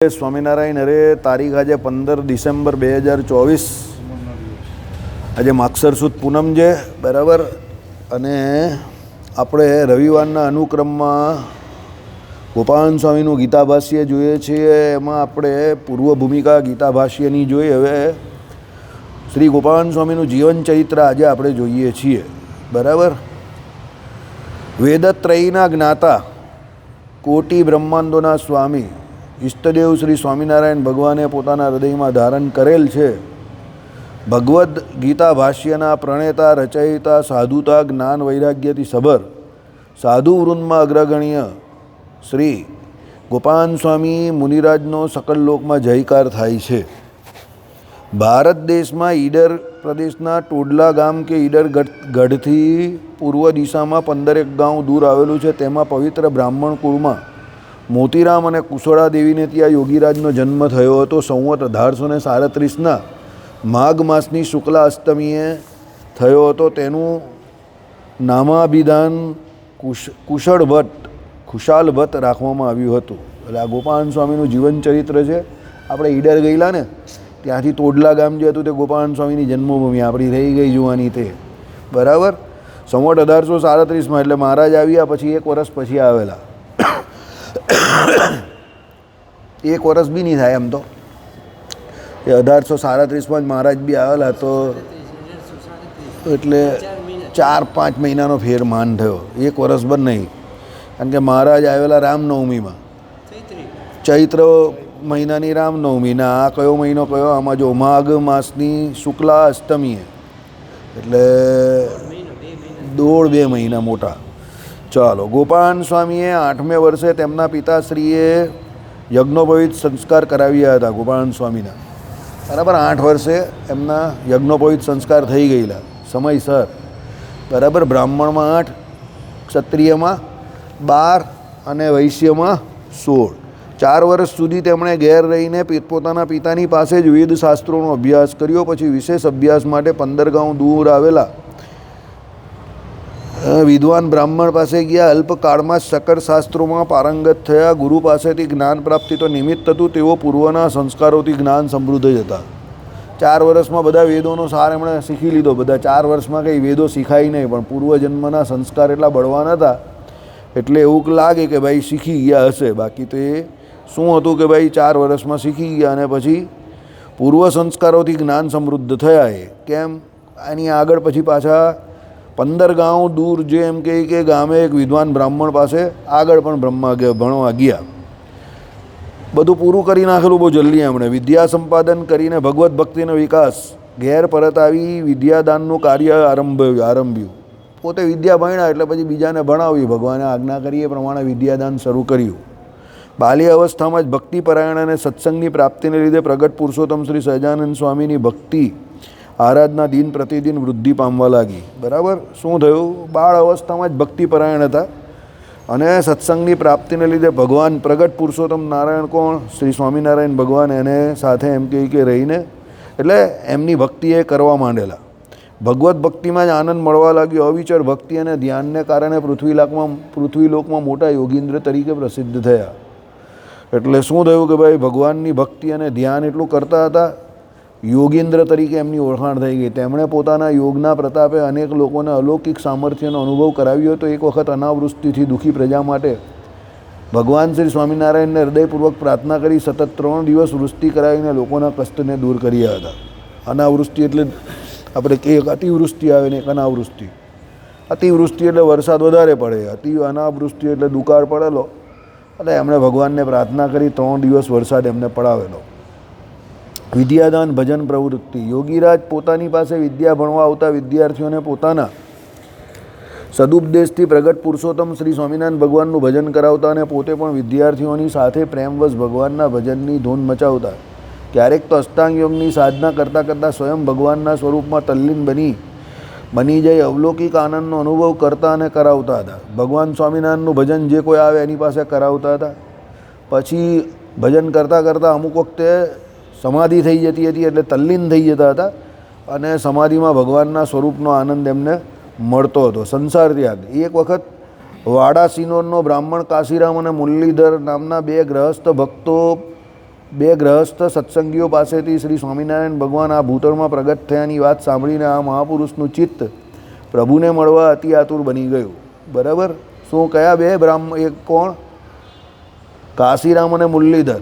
સ્વામિનારાયણ. અરે તારીખ આજે 15 ડિસેમ્બર 2024. આજે માગસર સુદ પૂનમ છે, બરાબર. અને આપણે રવિવારના અનુક્રમમાં ગોપાલ સ્વામીનું ગીતાભાષ્ય જોઈએ છીએ. એમાં આપણે પૂર્વ ભૂમિકા ગીતાભાષ્યની જોઈ. હવે શ્રી ગોપાલ સ્વામીનું જીવન ચરિત્ર આજે આપણે જોઈએ છીએ, બરાબર. વેદત્રયીના જ્ઞાતા, કોટી બ્રહ્માંડોના સ્વામી ઈષ્ટદેવ શ્રી સ્વામિનારાયણ ભગવાને પોતાના હૃદયમાં ધારણ કરેલ છે. ભગવદ્ ગીતા ભાષ્યના પ્રણેતા, રચયિતા, સાધુતા, જ્ઞાન વૈરાગ્યથી સભર સાધુ વૃંદમાં અગ્રગણ્ય શ્રી ગોપાલ સ્વામી મુનિરાજનો સકલ લોકમાં જયકાર થાય છે. ભારત દેશમાં ઈડર પ્રદેશના ટોડલા ગામ કે ઈડર ગઢથી પૂર્વ દિશામાં 15 ગાંવ દૂર આવેલું છે. તેમાં પવિત્ર બ્રાહ્મણ કુળમાં મોતીરામ અને કુશળા દેવીને ત્યાં યોગીરાજનો જન્મ થયો હતો. સંવત 1837ના માઘ માસની શુક્લા અષ્ટમીએ થયો હતો. તેનું નામાભિધાન કુશળ ભટ્ટ રાખવામાં આવ્યું હતું. એટલે આ ગોપાલ સ્વામીનું જીવન ચરિત્ર છે. આપણે ઈડર ગયેલા ને, ત્યાંથી તોડલા ગામ જે હતું તે ગોપાલ સ્વામીની જન્મભૂમિ આપણી રહી ગઈ જોવાની તે, બરાબર. સંવત 1837માં એટલે મહારાજ આવ્યા પછી 1 વર્ષ પછી આવેલા. 1 વર્ષ બી નહીં થાય એમ તો. એ 1837માં જ મહારાજ બી આવેલા, તો એટલે 4-5 મહિનાનો ફેર માન થયો. 1 વર્ષ પણ નહીં, કારણ કે મહારાજ આવેલા રામનવમીમાં, ચૈત્ર મહિનાની રામનવમીના. આ કયો મહિનો કયો? આમાં જો માઘ માસની શુક્લા અષ્ટમીએ, એટલે 1.5-2 મહિના મોટા. ચાલો, ગોપાલ સ્વામીએ 8મે વર્ષે તેમના પિતાશ્રીએ યજ્ઞોપવિત સંસ્કાર કરાવ્યા હતા ગોપાલ સ્વામીના, બરાબર. 8 વર્ષે એમના યજ્ઞોપવિત સંસ્કાર થઈ ગયેલા સમયસર, બરાબર. બ્રાહ્મણમાં 8, ક્ષત્રિયમાં 12 અને વૈશ્યમાં 16. 4 વર્ષ સુધી તેમણે ઘેર રહીને પોતાના પિતાની પાસે જ વેદશાસ્ત્રોનો અભ્યાસ કર્યો. પછી વિશેષ અભ્યાસ માટે 15 ગાંવ દૂર આવેલા વિદ્વાન બ્રાહ્મણ પાસે ગયા. અલ્પકાળમાં સકળ શાસ્ત્રોમાં પારંગત થયા. ગુરુ પાસેથી જ્ઞાન પ્રાપ્તિ તો નિમિત્ત હતું, તેઓ પૂર્વના સંસ્કારોથી જ્ઞાન સમૃદ્ધ જ હતા. 4 વર્ષમાં બધા વેદોનો સાર એમણે શીખી લીધો. બધા 4 વર્ષમાં કંઈ વેદો શીખાય નહીં, પણ પૂર્વજન્મના સંસ્કાર એટલા બળવાન હતા એટલે એવું લાગે કે ભાઈ શીખી ગયા હશે. બાકી તો એ શું હતું કે ભાઈ 4 વર્ષમાં શીખી ગયા અને પછી પૂર્વ સંસ્કારોથી જ્ઞાન સમૃદ્ધ થયા. એ કેમ? એની આગળ પછી પાછા 15 ગાંવ દૂર જે એમ કહે કે ગામે એક વિદ્વાન બ્રાહ્મણ પાસે આગળ પણ ભણવા ગયા. બધું પૂરું કરી નાખેલું બહુ જલ્દી એમણે. વિદ્યા સંપાદન કરીને ભગવત ભક્તિનો વિકાસ, ઘેર પરત આવી વિદ્યાદાનનું કાર્ય આરંભ્યું. પોતે વિદ્યા ભણ્યા એટલે પછી બીજાને ભણાવી. ભગવાને આજ્ઞા કરી એ પ્રમાણે વિદ્યાદાન શરૂ કર્યું. બાલ્ય અવસ્થામાં જ ભક્તિપરાયણ અને સત્સંગની પ્રાપ્તિને લીધે પ્રગટ પુરુષોત્તમ શ્રી સહજાનંદ સ્વામીની ભક્તિ આરાધના દિન પ્રતિદિન વૃદ્ધિ પામવા લાગી, બરાબર. શું થયું? બાળ અવસ્થામાં જ ભક્તિપરાયણ હતા અને સત્સંગની પ્રાપ્તિને લીધે ભગવાન પ્રગટ પુરુષોત્તમ નારાયણ કોણ? શ્રી સ્વામિનારાયણ ભગવાન એને સાથે એમ કહે કે રહીને એટલે એમની ભક્તિ એ કરવા માંડેલા. ભગવત ભક્તિમાં જ આનંદ મળવા લાગ્યો. અવિચર ભક્તિ અને ધ્યાનને કારણે પૃથ્વીલોકમાં મોટા યોગીન્દ્ર તરીકે પ્રસિદ્ધ થયા. એટલે શું થયું કે ભાઈ ભગવાનની ભક્તિ અને ધ્યાન એટલું કરતા હતા, યોગીન્દ્ર તરીકે એમની ઓળખાણ થઈ ગઈ. તેમણે પોતાના યોગના પ્રતાપે અનેક લોકોને અલૌકિક સામર્થ્યનો અનુભવ કરાવ્યો હતો. એક વખત અનાવૃષ્ટિથી દુઃખી પ્રજા માટે ભગવાન શ્રી સ્વામિનારાયણને હૃદયપૂર્વક પ્રાર્થના કરી સતત 3 દિવસ વૃષ્ટિ કરાવીને લોકોના કષ્ટને દૂર કર્યા હતા. અનાવૃષ્ટિ એટલે આપણે કહીએ કે અતિવૃષ્ટિ આવે ને એક અનાવૃષ્ટિ. અતિવૃષ્ટિ એટલે વરસાદ વધારે પડે, અનાવૃષ્ટિ એટલે દુકાળ પડેલો. એટલે એમણે ભગવાનને પ્રાર્થના કરી 3 દિવસ વરસાદ એમને પડાવેલો. વિદ્યાદાન, ભજન પ્રવૃત્તિ. યોગીરાજ પોતાની પાસે વિદ્યા ભણવા આવતા વિદ્યાર્થીઓને પોતાના સદુપદેશથી પ્રગટ પુરુષોત્તમ શ્રી સ્વામિનારાયણ ભગવાનનું ભજન કરાવતા અને પોતે પણ વિદ્યાર્થીઓની સાથે પ્રેમવશ ભગવાનના ભજનની ધૂન મચાવતા. ક્યારેક તો અષ્ટાંગ યોગની સાધના કરતાં કરતાં સ્વયં ભગવાનના સ્વરૂપમાં તલ્લીન બની જઈ અવલૌકિક આનંદનો અનુભવ કરતા અને કરાવતા હતા. ભગવાન સ્વામિનારાયણનું ભજન જે કોઈ આવે એની પાસે કરાવતા હતા. પછી ભજન કરતાં કરતાં અમુક વખતે સમાધિ થઈ જતી હતી એટલે તલ્લીન થઈ જતા હતા અને સમાધિમાં ભગવાનના સ્વરૂપનો આનંદ એમને મળતો હતો. સંસાર ત્યાગ. એક વખત વાડા સિનોરનો બ્રાહ્મણ કાશીરામ અને મુરલીધર નામના બે ગ્રહસ્થ ભક્તો બે ગ્રહસ્થ સત્સંગીઓ પાસેથી શ્રી સ્વામિનારાયણ ભગવાન આ ભૂતળમાં પ્રગટ થયાની વાત સાંભળીને આ મહાપુરુષનું ચિત્ત પ્રભુને મળવા અતિ આતુર બની ગયું. બરાબર. શું કયા બે બ્રાહ્મણ? એક કોણ? કાશીરામ અને મુરલીધર.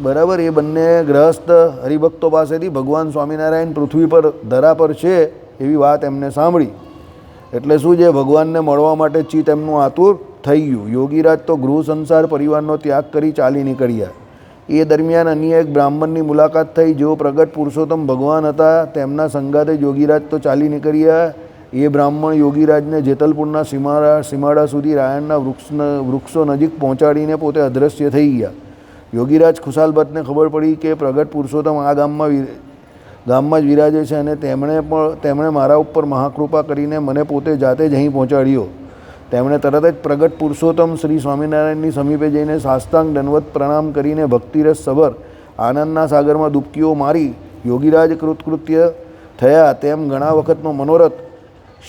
બરાબર. એ બંને ગ્રહસ્થ હરિભક્તો પાસેથી ભગવાન સ્વામિનારાયણ પૃથ્વી પર ધરા પર છે એવી વાત એમને સાંભળી. એટલે શું છે, ભગવાનને મળવા માટે ચિત્ત એમનું આતુર થઈ ગયું. યોગીરાજ તો ગૃહ સંસાર પરિવારનો ત્યાગ કરી ચાલી નીકળ્યા. એ દરમિયાન અન્ય એક બ્રાહ્મણની મુલાકાત થઈ. જેઓ પ્રગટ પુરુષોત્તમ ભગવાન હતા. તેમના સંગાતે યોગીરાજ તો ચાલી નીકળ્યા. એ બ્રાહ્મણ યોગીરાજને જેતલપુરના સીમાડા સુધી રાયણના વૃક્ષો નજીક પહોંચાડીને પોતે અદૃશ્ય થઈ ગયા. યોગીરાજ ખુશાલભટ્ટને ખબર પડી કે પ્રગટ પુરુષોત્તમ આ ગામમાં જ વિરાજે છે અને તેમણે મારા ઉપર મહાકૃપા કરીને મને પોતે જાતે જ અહીં પહોંચાડ્યો. તેમણે તરત જ પ્રગટ પુરુષોત્તમ શ્રી સ્વામિનારાયણની સમીપે જઈને સાષ્ટાંગ દંડવત પ્રણામ કરીને ભક્તિરસ સભર આનંદના સાગરમાં ડૂબકીઓ મારી યોગીરાજ કૃતકૃત્ય થયા. તેમ ઘણા વખતનો મનોરથ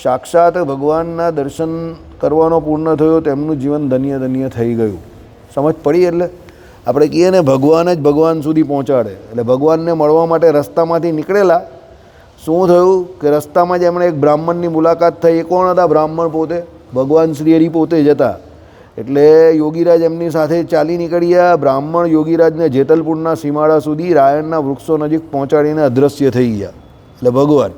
સાક્ષાત ભગવાનના દર્શન કરવાનો પૂર્ણ થયો. તેમનું જીવન ધન્ય ધન્ય થઈ ગયું. સમજ પડી? એટલે આપણે કહીએ ને, ભગવાન જ ભગવાન સુધી પહોંચાડે. એટલે ભગવાનને મળવા માટે રસ્તામાંથી નીકળેલા. શું થયું કે રસ્તામાં જ એમણે એક બ્રાહ્મણની મુલાકાત થઈ. એ કોણ હતા? બ્રાહ્મણ પોતે ભગવાન શ્રી હરિ પોતે જ હતા. એટલે યોગીરાજ એમની સાથે ચાલી નીકળ્યા. બ્રાહ્મણ યોગીરાજને જેતલપુરના સીમાડા સુધી રાયણના વૃક્ષો નજીક પહોંચાડીને અદૃશ્ય થઈ ગયા. એટલે ભગવાન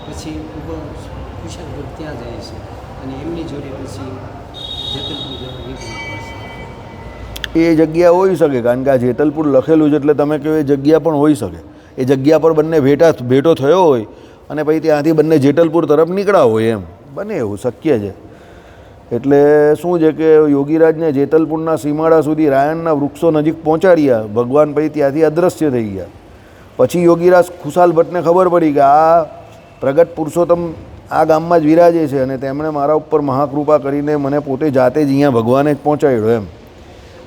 પછી કુશાલભટ્ટ ત્યાં જાય છે અને એમની જોડે પછી જેતલપુર જવા નીકળી. એ જગ્યા હોઈ શકે, કારણ કે આ જેતલપુર લખેલું છે એટલે તમે કહો એ જગ્યા પણ હોઈ શકે. એ જગ્યા પર બંને ભેટો થયો હોય અને પછી ત્યાંથી બંને જેતલપુર તરફ નીકળ્યા હોય, એમ બને, એવું શક્ય છે. એટલે શું છે કે યોગીરાજને જેતલપુરના સીમાડા સુધી રાયણના વૃક્ષો નજીક પહોંચાડ્યા. ભગવાન પછી ત્યાંથી અદૃશ્ય થઈ ગયા. પછી યોગીરાજ ખુશાલભટ્ટને ખબર પડી કે આ પ્રગટ પુરુષોત્તમ આ ગામમાં જ વિરાજે છે અને તેમણે મારા ઉપર મહાકૃપા કરીને મને પોતે જાતે જ અહીંયા ભગવાને જ પહોંચાડ્યો. એમ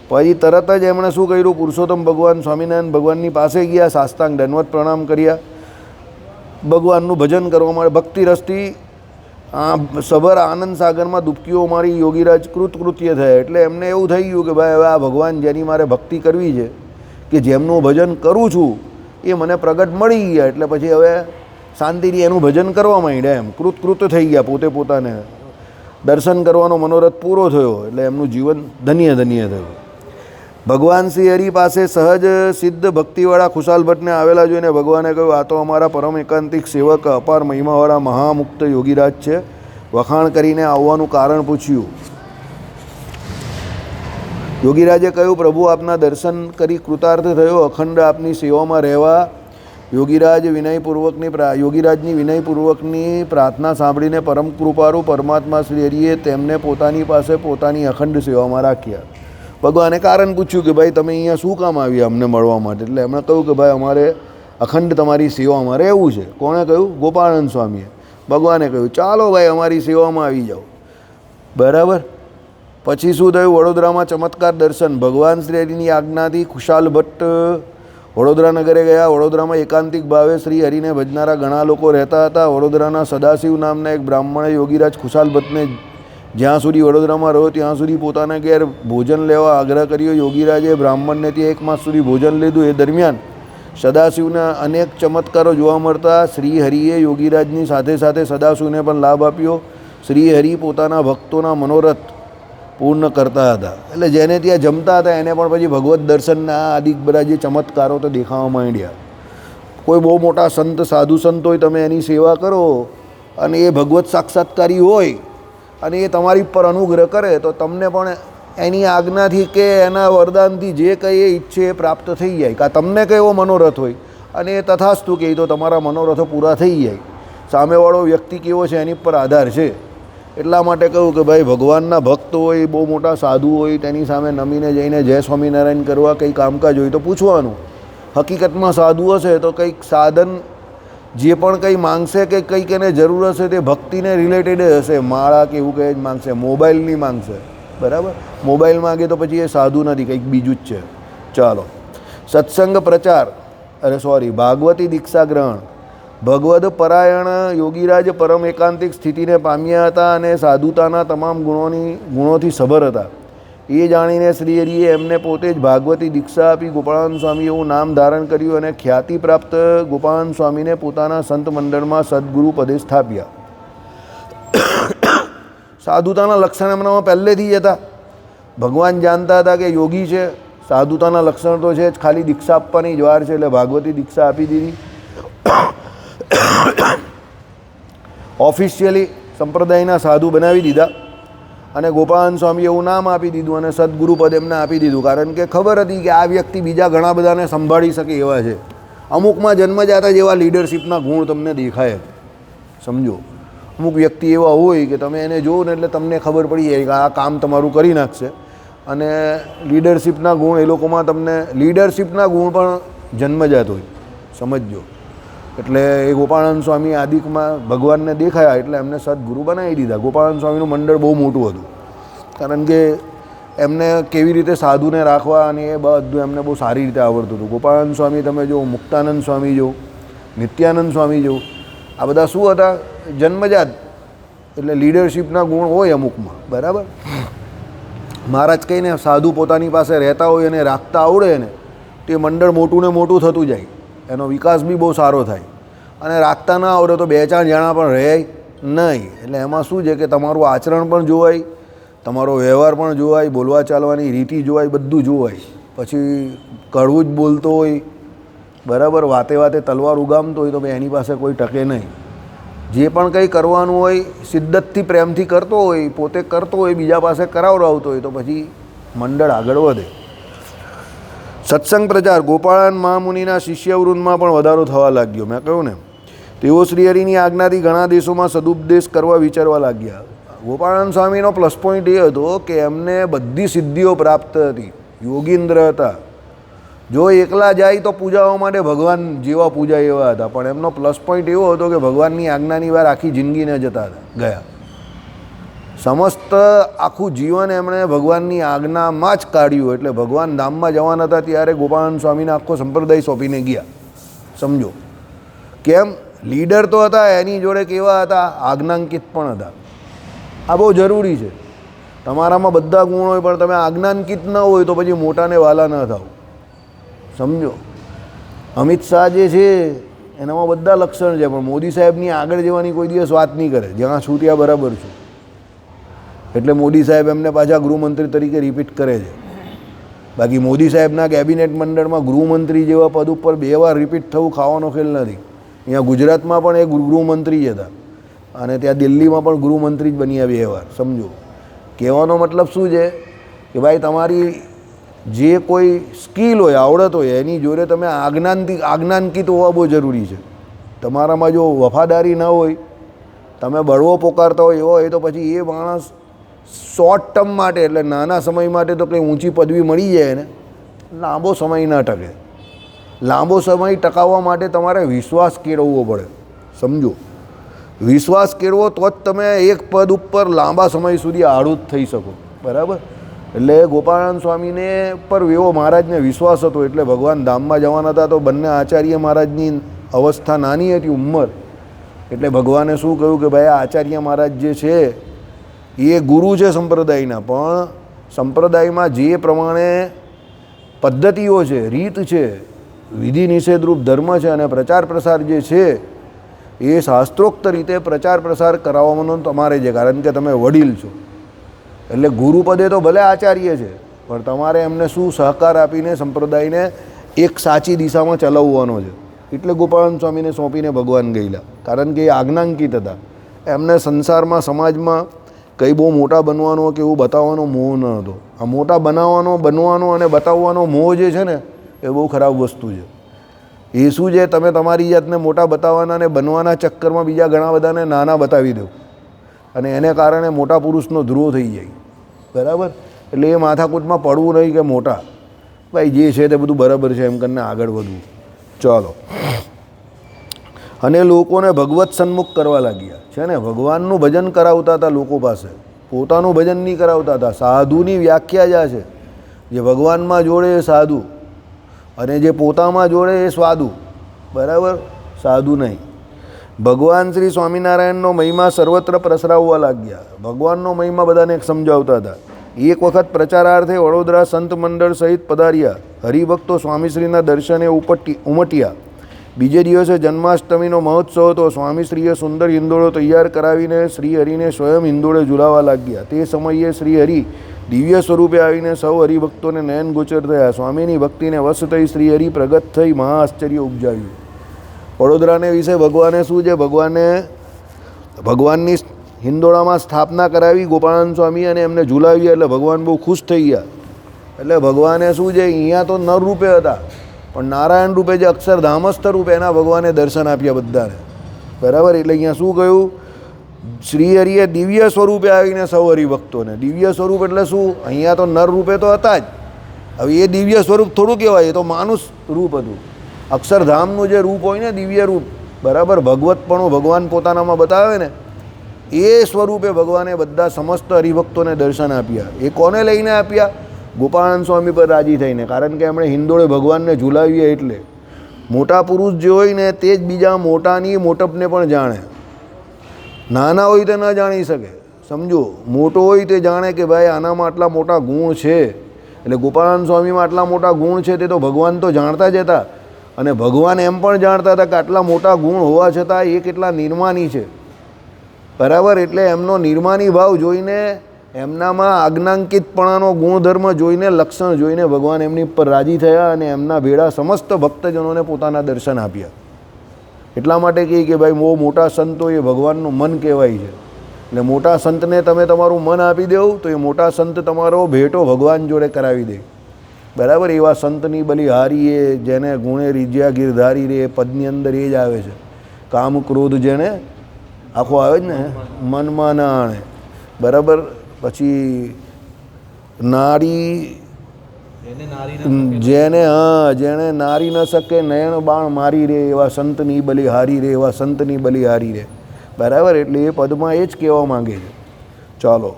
પછી તરત જ એમણે શું કર્યું, પુરુષોત્તમ ભગવાન સ્વામિનારાયણ ભગવાનની પાસે ગયા, સાષ્ટાંગ દંડવત પ્રણામ કર્યા, ભગવાનનું ભજન કરવા માટે ભક્તિ રસથી સબર આનંદ સાગરમાં ડૂબકીઓ મારી યોગીરાજ કૃતકૃત્ય થયા. એટલે એમને એવું થઈ ગયું કે ભાઈ હવે આ ભગવાન જેની મારે ભક્તિ કરવી છે, કે જેમનું ભજન કરું છું એ મને પ્રગટ મળી ગયા. એટલે પછી હવે શાંતિથી એનું ભજન કરવા માંડ્યા. એમ કૃતકૃત થઈ ગયા. પોતે પોતાને દર્શન કરવાનો મનોરથ પૂરો થયો. એટલે એમનું જીવન ધન્ય ધન્ય થયું. ભગવાન શ્રી હરિ પાસે સહજ સિદ્ધ ભક્તિવાળા ખુશાલભટ્ટને આવેલા જોઈને ભગવાને કહ્યું, આ તો અમારા પરમ એકાંતિક સેવક અપાર મહિમાવાળા મહામુક્ત યોગીરાજ છે. વખાણ કરીને આવવાનું કારણ પૂછ્યું. યોગીરાજે કહ્યું, પ્રભુ આપના દર્શન કરી કૃતાર્થ થયો. અખંડ આપની સેવામાં રહેવા. યોગીરાજની વિનયપૂર્વકની પ્રાર્થના સાંભળીને પરમ કૃપાળુ પરમાત્મા શ્રી હરિએ તેમને પોતાની પાસે પોતાની અખંડ સેવામાં રાખ્યા. ભગવાને કારણ પૂછ્યું કે ભાઈ તમે અહીંયા શું કામ આવ્યા અમને મળવા માટે? એટલે એમણે કહ્યું કે ભાઈ અમારે અખંડ તમારી સેવામાં રહેવું છે. કોણે કહ્યું? ગોપાળાનંદ સ્વામીએ. ભગવાને કહ્યું ચાલો ભાઈ અમારી સેવામાં આવી જાઓ. બરાબર. પછી શું થયું? વડોદરામાં ચમત્કાર દર્શન. ભગવાન શ્રી હરિની આજ્ઞાથી ખુશાલભટ્ટ વડોદરા નગરે ગયા. વડોદરામાં એકાંતિક ભાવે શ્રી હરિને ભજનારા ઘણા લોકો રહેતા હતા. વડોદરાના સદાશિવ નામના એક બ્રાહ્મણે યોગીરાજ ખુશાલભટ્ટને જ્યાં સુધી વડોદરામાં રહ્યો ત્યાં સુધી પોતાના ઘેર ભોજન લેવા આગ્રહ કર્યો. યોગીરાજે બ્રાહ્મણને ત્યાં 1 માસ સુધી ભોજન લીધું. એ દરમિયાન સદાશિવના અનેક ચમત્કારો જોવા મળતા. શ્રી હરિએ યોગીરાજની સાથે સાથે સદાશિવને પણ લાભ આપ્યો. શ્રી હરિ પોતાના ભક્તોના મનોરથ પૂર્ણ કરતા હતા. એટલે જેને ત્યાં જમતા હતા એને પણ પછી ભગવત દર્શનના આદિ બધા જે ચમત્કારો તો દેખાવા માંડ્યા. કોઈ બહુ મોટા સંત સાધુ સંત હોય, તમે એની સેવા કરો અને એ ભગવત સાક્ષાત્કારી હોય અને એ તમારી પર અનુગ્રહ કરે તો તમને પણ એની આજ્ઞાથી કે એના વરદાનથી જે કંઈ એ ઈચ્છે એ પ્રાપ્ત થઈ જાય. કાં તમને કેવો મનોરથ હોય અને એ તથાસ્તુ કહે તો તમારા મનોરથો પૂરા થઈ જાય. સામેવાળો વ્યક્તિ કેવો છે એની પર આધાર છે. એટલા માટે કહ્યું કે ભાઈ ભગવાનના ભક્ત હોય, બહુ મોટા સાધુ હોય, તેની સામે નમીને જઈને જય સ્વામિનારાયણ કરવા કંઈ કામકાજ હોય તો પૂછવાનું. હકીકતમાં સાધુ હશે તો કંઈક સાધન જે પણ કંઈ માંગશે કે કંઈક એને જરૂર હશે તે ભક્તિને રિલેટેડ જ હશે. માળા કે એવું કંઈ જ માંગશે, મોબાઈલની માંગશે, બરાબર. મોબાઈલ માગે તો પછી એ સાધુ નથી, કંઈક બીજું જ છે. ચાલો, સત્સંગ પ્રચાર, ભાગવતી દીક્ષા ગ્રહણ. ભગવદ પરાયણ યોગીરાજ પરમ એકાંતિક સ્થિતિને પામ્યા હતા અને સાધુતાના તમામ ગુણોથી સભર હતા. એ જાણીને શ્રી હરિએ એમને પોતે જ ભાગવતી દીક્ષા આપી ગોપાળાનંદ સ્વામી એવું નામ ધારણ કર્યું અને ખ્યાતિ પ્રાપ્ત ગોપાળાનંદ સ્વામીને પોતાના સંત મંડળમાં સદગુરુ પદે સ્થાપ્યા. સાધુતાના લક્ષણ એમનામાં પહેલેથી જ હતા. ભગવાન જાણતા હતા કે યોગી છે, સાધુતાના લક્ષણ તો છે જ, ખાલી દીક્ષા આપવાની જ વાર છે, એટલે ભાગવતી દીક્ષા આપી દીધી. ઓફિશિયલી સંપ્રદાયના સાધુ બનાવી દીધા અને ગોપાળાનંદ સ્વામી એવું નામ આપી દીધું અને સદગુરુપદ એમને આપી દીધું. કારણ કે ખબર હતી કે આ વ્યક્તિ બીજા ઘણા બધાને સંભાળી શકે એવા છે. અમુકમાં જન્મજાત જ એવા લીડરશિપના ગુણ તમને દેખાય, સમજો. અમુક વ્યક્તિ એવા હોય કે તમે એને જોવો ને એટલે તમને ખબર પડી જાય કે આ કામ તમારું કરી નાખશે. અને લીડરશિપના ગુણ એ લોકોમાં તમને લીડરશિપના ગુણ પણ જન્મજાત હોય, સમજજો. એટલે એ ગોપાળાનંદ સ્વામી આદિકમાં ભગવાનને દેખાયા એટલે એમને સદગુરુ બનાવી દીધા. ગોપાળાનંદ સ્વામીનું મંડળ બહુ મોટું હતું, કારણ કે એમને કેવી રીતે સાધુને રાખવા અને એ બધું એમને બહુ સારી રીતે આવડતું હતું. ગોપાળાનંદ સ્વામી તમે જો, મુક્તાનંદ સ્વામી જો, નિત્યાનંદ સ્વામી જો, આ બધા શું હતા? જન્મજાત. એટલે લીડરશિપના ગુણ હોય અમુકમાં, બરાબર. મહારાજ કહીને સાધુ પોતાની પાસે રહેતા હોય અને રાખતા આવડે ને તે મંડળ મોટું ને મોટું થતું જાય, એનો વિકાસ બી બહુ સારો થાય. અને રાખતા ના આવડે તો 2-4 જણા પણ રહે નહીં. એટલે એમાં શું છે કે તમારું આચરણ પણ જોવાય, તમારો વ્યવહાર પણ જોવાય, બોલવા ચાલવાની રીતિ જોવાય, બધું જોવાય. પછી કડવું જ બોલતો હોય, બરાબર, વાતે વાતે તલવાર ઉગામતો હોય તો એની પાસે કોઈ ટકે નહીં. જે પણ કંઈ કરવાનું હોય શિદ્દતથી પ્રેમથી કરતો હોય, પોતે કરતો હોય, બીજા પાસે કરાવડાવતો હોય તો પછી મંડળ આગળ વધે. સત્સંગ પ્રચાર. ગોપાળાનંદ મહામુનિના શિષ્યવૃંદમાં પણ વધારો થવા લાગ્યો. મેં કહ્યું ને, તેઓ શ્રીહરિની આજ્ઞાથી ઘણા દેશોમાં સદુપદેશ કરવા વિચારવા લાગ્યા. ગોપાળાનંદ સ્વામીનો પ્લસ પોઈન્ટ એ હતો કે એમને બધી સિદ્ધિઓ પ્રાપ્ત હતી, યોગીન્દ્ર હતા. જો એકલા જાય તો પૂજાવા માટે ભગવાન જેવા પૂજા એવા હતા. પણ એમનો પ્લસ પોઈન્ટ એવો હતો કે ભગવાનની આજ્ઞાની વાર આખી જિંદગીને જતા ગયા. સમસ્ત આખું જીવન એમણે ભગવાનની આજ્ઞામાં જ કાઢ્યું. એટલે ભગવાન ધામમાં જવાના હતા ત્યારે ગોપાળાનંદ સ્વામીને આખો સંપ્રદાય સોંપીને ગયા, સમજો. કેમ? લીડર તો હતા, એની જોડે કેવા હતા? આજ્ઞાંકિત પણ હતા. આ બહુ જરૂરી છે. તમારામાં બધા ગુણ હોય પણ તમે આજ્ઞાંકિત ન હોય તો પછી મોટાને વાલા ન થાવ, સમજો. અમિત શાહ જે છે એનામાં બધા લક્ષણ છે, પણ મોદી સાહેબની આગળ જવાની કોઈ દિવસ વાત નહીં કરે. જ્યાં છું ત્યાં બરાબર છું. એટલે મોદી સાહેબ એમને પાછા ગૃહમંત્રી તરીકે રિપીટ કરે છે. બાકી મોદી સાહેબના કેબિનેટ મંડળમાં ગૃહમંત્રી જેવા પદ ઉપર 2 વાર રિપીટ થવું ખાવાનો ખેલ નથી. અહીંયા ગુજરાતમાં પણ એ ગૃહમંત્રી જ હતા અને ત્યાં દિલ્હીમાં પણ ગૃહમંત્રી જ બન્યા 2 વાર, સમજો. કહેવાનો મતલબ શું છે કે ભાઈ તમારી જે કોઈ સ્કિલ હોય, આવડત હોય, એની જોડે તમે આજ્ઞાંકિત હોવા બહુ જરૂરી છે. તમારામાં જો વફાદારી ન હોય, તમે બળવો પોકારતા હોય એવો હોય તો પછી એ માણસ શોર્ટ ટર્મ માટે, એટલે નાના સમય માટે તો કંઈ ઊંચી પદવી મળી જાય ને, લાંબો સમય ન ટકે. લાંબો સમય ટકાવવા માટે તમારે વિશ્વાસ કેળવવો પડે, સમજો. વિશ્વાસ કેળવો તો જ તમે એક પદ ઉપર લાંબા સમય સુધી આરૂઢ થઈ શકો, બરાબર. એટલે ગોપાળાનંદ સ્વામીને પર એવો મહારાજને વિશ્વાસ હતો. એટલે ભગવાન ધામમાં જવાના હતા તો બંને આચાર્ય મહારાજની અવસ્થા નાની હતી, ઉંમર. એટલે ભગવાને શું કહ્યું કે ભાઈ આચાર્ય મહારાજ જે છે એ ગુરુ છે સંપ્રદાયના, પણ સંપ્રદાયમાં જે પ્રમાણે પદ્ધતિઓ છે, રીત છે, વિધિ નિષેધરૂપ ધર્મ છે અને પ્રચાર પ્રસાર જે છે એ શાસ્ત્રોક્ત રીતે પ્રચાર પ્રસાર કરાવવાનો તમારે છે, કારણ કે તમે વડીલ છો. એટલે ગુરુપદે તો ભલે આચાર્ય છે પણ તમારે એમને શું સહકાર આપીને સંપ્રદાયને એક સાચી દિશામાં ચલાવવાનો છે. એટલે ગોપાળાનંદ સ્વામીને સોંપીને ભગવાન ગયેલા, કારણ કે એ આજ્ઞાંકિત હતા. એમને સંસારમાં, સમાજમાં કંઈ બહુ મોટા બનવાનો કે એવું બતાવવાનો મોહ ન હતો. આ મોટા બનવાનો અને બતાવવાનો મોહ જે છે ને એ બહુ ખરાબ વસ્તુ છે. એ શું છે, તમે તમારી જાતને મોટા બતાવવાના અને બનવાના ચક્કરમાં બીજા ઘણા બધાને નાના બતાવી દો અને એને કારણે મોટા પુરુષનો ધ્રુવ થઈ જાય, બરાબર. એટલે એ માથાકૂટમાં પડવું નહીં કે મોટા, ભાઈ જે છે તે બધું બરાબર છે એમ કરીને આગળ વધવું. ચાલો, અને લોકોને ભગવત સન્મુખ કરવા લાગ્યા છે ને. ભગવાનનું ભજન કરાવતા હતા લોકો પાસે, પોતાનું ભજન નહીં કરાવતા હતા. સાધુની વ્યાખ્યા જ આ છે, જે ભગવાનમાં જોડે એ સાધુ, અને જે પોતામાં જોડે એ સ્વાદુ. બરાબર, સાધુ નહીં. ભગવાન શ્રી સ્વામિનારાયણનો મહિમા સર્વત્ર પ્રસરાવવા લાગ્યા. ભગવાનનો મહિમા બધાને સમજાવતા હતા. એક વખત પ્રચારાર્થે વડોદરા સંત મંડળ સહિત પધાર્યા. હરિભક્તો સ્વામીશ્રીના દર્શને ઉમટ્યા. બીજે દિવસે જન્માષ્ટમીનો મહોત્સવ હતો. સ્વામીશ્રીએ સુંદર હિંદોળો તૈયાર કરાવીને શ્રી હરિને સ્વયં હિંદોળે ઝુલાવવા લાગ્યા. તે સમયે શ્રી હરિ દિવ્ય સ્વરૂપે આવીને સૌ હરિભક્તોને નયન ગોચર થયા. સ્વામીની ભક્તિને વશ થઈ શ્રી હરિ પ્રગટ થઈ મહા આશ્ચર્ય ઉપજાવ્યું. વડોદરાને વિશે ભગવાને શું છે, ભગવાનની હિંદોળામાં સ્થાપના કરાવી ગોપાળાનંદ સ્વામી, અને એમને ઝુલાવ્યા. એટલે ભગવાન બહુ ખુશ થઈ ગયા. એટલે ભગવાને શું છે, અહીંયા તો નર રૂપે હતા, પણ નારાયણ રૂપે જે અક્ષરધામસ્થ રૂપે એના ભગવાને દર્શન આપ્યા બધાને. બરાબર, એટલે અહીંયા શું કહ્યું, શ્રી હરિએ દિવ્ય સ્વરૂપે આવીને સૌ હરિભક્તોને. દિવ્ય સ્વરૂપ એટલે શું, અહીંયા તો નર રૂપે તો હતા જ, હવે એ દિવ્ય સ્વરૂપ થોડું કહેવાય, એ તો માનુષ રૂપ હતું. અક્ષરધામનું જે રૂપ હોય ને, દિવ્ય રૂપ, બરાબર, ભગવતપણું ભગવાન પોતાનામાં બતાવે ને, એ સ્વરૂપે ભગવાને બધા સમસ્ત હરિભક્તોને દર્શન આપ્યા. એ કોને લઈને આપ્યા, ગોપાળાનંદ સ્વામી પર રાજી થઈને. કારણ કે એમણે હિંદોળે ભગવાનને ઝુલાવીએ. એટલે મોટા પુરુષ જે હોય ને તે જ બીજા મોટાની મોટપને પણ જાણે. નાના હોય તે ન જાણી શકે, સમજો. મોટો હોય તે જાણે કે ભાઈ આનામાં આટલા મોટા ગુણ છે. એટલે ગોપાળાનંદ સ્વામીમાં આટલા મોટા ગુણ છે તે તો ભગવાન તો જાણતા જ હતા, અને ભગવાન એમ પણ જાણતા હતા કે આટલા મોટા ગુણ હોવા છતાં એ કેટલા નિર્માની છે. બરાબર, એટલે એમનો નિર્માની ભાવ જોઈને, એમનામાં આજ્ઞાંકિતપણાનો ગુણધર્મ જોઈને, લક્ષણ જોઈને ભગવાન એમની પર રાજી થયા, અને એમના ભેળા સમસ્ત ભક્તજનોને પોતાના દર્શન આપ્યા. એટલા માટે કહે કે ભાઈ બહુ મોટા સંતો એ ભગવાનનું મન કહેવાય છે. એટલે મોટા સંતને તમે તમારું મન આપી દેવ તો એ મોટા સંત તમારો ભેટો ભગવાન જોડે કરાવી દે. બરાબર, એવા સંતની બલી હારી એ, જેને ગુણે રીજ્યા ગિરધારી રે, પદની અંદર એ જ આવે છે. કામ ક્રોધ જેને આખો આવે જ ને, મનમાં ના આણે. બરાબર, પછી નારી, જેને નારી ન શકે નયન બાણ મારી રે, એવા સંતની બલી હારી રે, એવા સંતની બલી હારી રે. બરાબર, એટલે એ પદમાં એ જ કહેવા માંગે છે. ચાલો,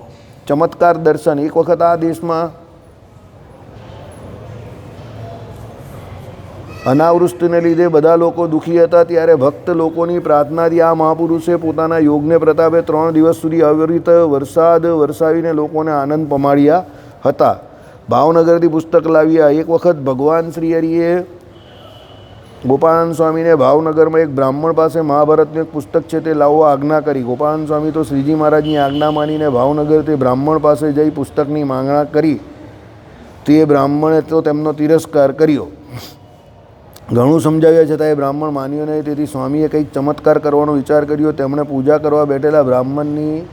ચમત્કાર દર્શન. એક વખત આ દેશમાં અનાવૃષ્ટિને લીધે બધા લોકો દુઃખી હતા. ત્યારે ભક્ત લોકોની પ્રાર્થનાથી આ મહાપુરુષે પોતાના યોગને પ્રતાપે 3 દિવસ સુધી અવિરત વરસાદ વરસાવીને લોકોને આનંદ પમાડ્યા હતા. ભાવનગરથી પુસ્તક લાવ્યા. એક વખત ભગવાન શ્રી હરિએ ગોપાળાનંદ સ્વામીને ભાવનગરમાં એક બ્રાહ્મણ પાસે મહાભારતનું એક પુસ્તક છે તે લાવવા આજ્ઞા કરી. ગોપાળાનંદ સ્વામી તો શ્રીજી મહારાજની આજ્ઞા માનીને ભાવનગર તે બ્રાહ્મણ પાસે જઈ પુસ્તકની માંગણા કરી. તે બ્રાહ્મણે તો તેમનો તિરસ્કાર કર્યો. ઘણું સમજાવ્યા છતાં એ બ્રાહ્મણ માન્યો નહીં. તેથી સ્વામીએ કંઈક ચમત્કાર કરવાનો વિચાર કર્યો. તેમણે પૂજા કરવા બેઠેલા બ્રાહ્મણની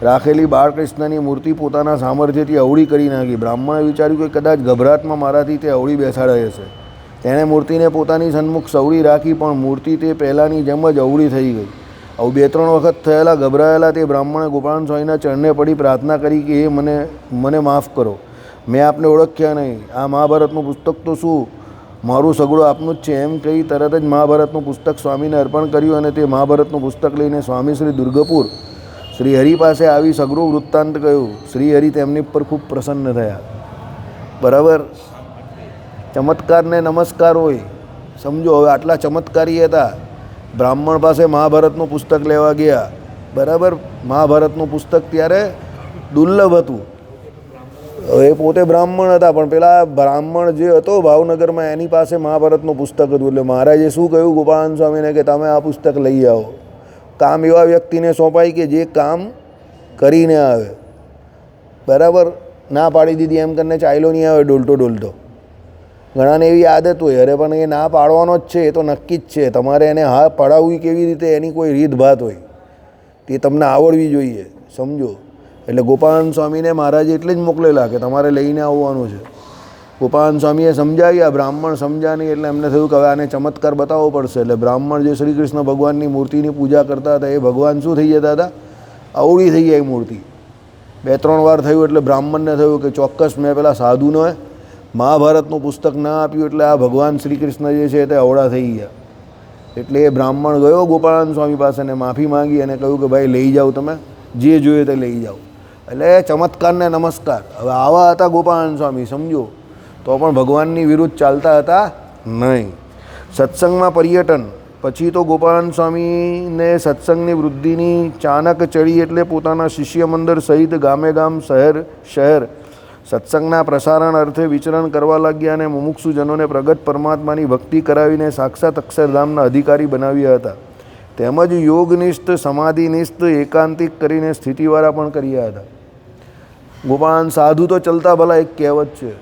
રાખેલી બાળકૃષ્ણની મૂર્તિ પોતાના સામર્થ્યથી અવળી કરી નાખી. બ્રાહ્મણે વિચાર્યું કે કદાચ ગભરાટમાં મારાથી તે અવળી બેસાડાય હશે. તેણે મૂર્તિને પોતાની સન્મુખ સવળી રાખી, પણ મૂર્તિ તે પહેલાંની જેમ જ અવળી થઈ ગઈ. આવું 2-3 વખત થયેલા ગભરાયેલા તે બ્રાહ્મણે ગોપાળાનંદ સ્વામીના ચરણે પડી પ્રાર્થના કરી કે એ મને માફ કરો, મેં આપને ઓળખ્યા નહીં. આ મહાભારતનું પુસ્તક તો શું, મારું સગડું આપનું જ છે એમ કહી તરત જ મહાભારતનું પુસ્તક સ્વામીને અર્પણ કર્યું. અને તે મહાભારતનું પુસ્તક લઈને સ્વામી શ્રી દુર્ગપુર શ્રી હરિ પાસે આવી સગડું વૃત્તાંત કહ્યું. શ્રી હરિ તેમની પર ખૂબ પ્રસન્ન થયા. બરાબર, ચમત્કારને નમસ્કાર હોય. સમજો, હવે આટલા ચમત્કારી હતા. બ્રાહ્મણ પાસે મહાભારતનું પુસ્તક લેવા ગયા. બરાબર, મહાભારતનું પુસ્તક ત્યારે દુર્લભ હતું. એ પોતે બ્રાહ્મણ હતા, પણ પેલા બ્રાહ્મણ જે હતો ભાવનગરમાં એની પાસે મહાભારતનું પુસ્તક હતું. એટલે મહારાજે શું કહ્યું ગોપાળાનંદ સ્વામીને કે તમે આ પુસ્તક લઈ આવો. કામ એવા વ્યક્તિને સોંપાય કે જે કામ કરીને આવે. બરાબર, ના પાડી દીધી એમ કરીને ચાલ્યો નહીં આવે ડોલતો. ઘણાને એવી આદત હોય, અરે પણ એ ના પાડવાનો જ છે, એ તો નક્કી જ છે. તમારે એને હા પડાવવી કેવી રીતે એની કોઈ રીતભાત હોય, તે તમને આવડવી જોઈએ. સમજો, એટલે ગોપાળાનંદ સ્વામીને મહારાજે એટલે જ મોકલેલા કે તમારે લઈને આવવાનું છે. ગોપાળાનંદ સ્વામીએ સમજાવ્યા, બ્રાહ્મણ સમજ્યા નહીં. એટલે એમને થયું કે હવે આને ચમત્કાર બતાવવો પડશે. એટલે બ્રાહ્મણ જે શ્રી કૃષ્ણ ભગવાનની મૂર્તિની પૂજા કરતા હતા, એ ભગવાન શું થઈ જતા હતા, અવળી થઈ જાય મૂર્તિ. 2-3 વાર થયું એટલે બ્રાહ્મણને થયું કે ચોક્કસ મેં પેલા સાધુને મહાભારતનું પુસ્તક ના આપ્યું એટલે આ ભગવાન શ્રી કૃષ્ણ જે છે તે અવળા થઈ ગયા. એટલે એ બ્રાહ્મણ ગયો ગોપાળાનંદ સ્વામી પાસે ને માફી માંગી અને કહ્યું કે ભાઈ લઈ જાઓ, તમે જે જોઈએ તે લઈ જાઓ. એટલે ચમત્કારને નમસ્કાર. હવે આવા હતા ગોપાળાનંદ સ્વામી, સમજો, તો પણ ભગવાનની વિરુદ્ધ ચાલતા હતા નહીં. સત્સંગમાં પર્યટન પછી તો ગોપાળાનંદ સ્વામીને સત્સંગની વૃદ્ધિની ચાનક ચડી એટલે પોતાના શિષ્ય મંડળ સહિત ગામે ગામ શહેર સત્સંગના પ્રસારણ અર્થે વિચરણ કરવા લાગ્યા અને મુમુક્ષુજનોને પ્રગટ પરમાત્માની ભક્તિ કરાવીને સાક્ષાત અક્ષરધામના અધિકારી બનાવ્યા હતા. તેમજ યોગનિષ્ઠ, સમાધિનિષ્ઠ, એકાંતિક કરીને સ્થિતિવાળા પણ કર્યા હતા. ગોપાળાનંદ સાધુ તો ચલતા ભલા એક કહેવત છે.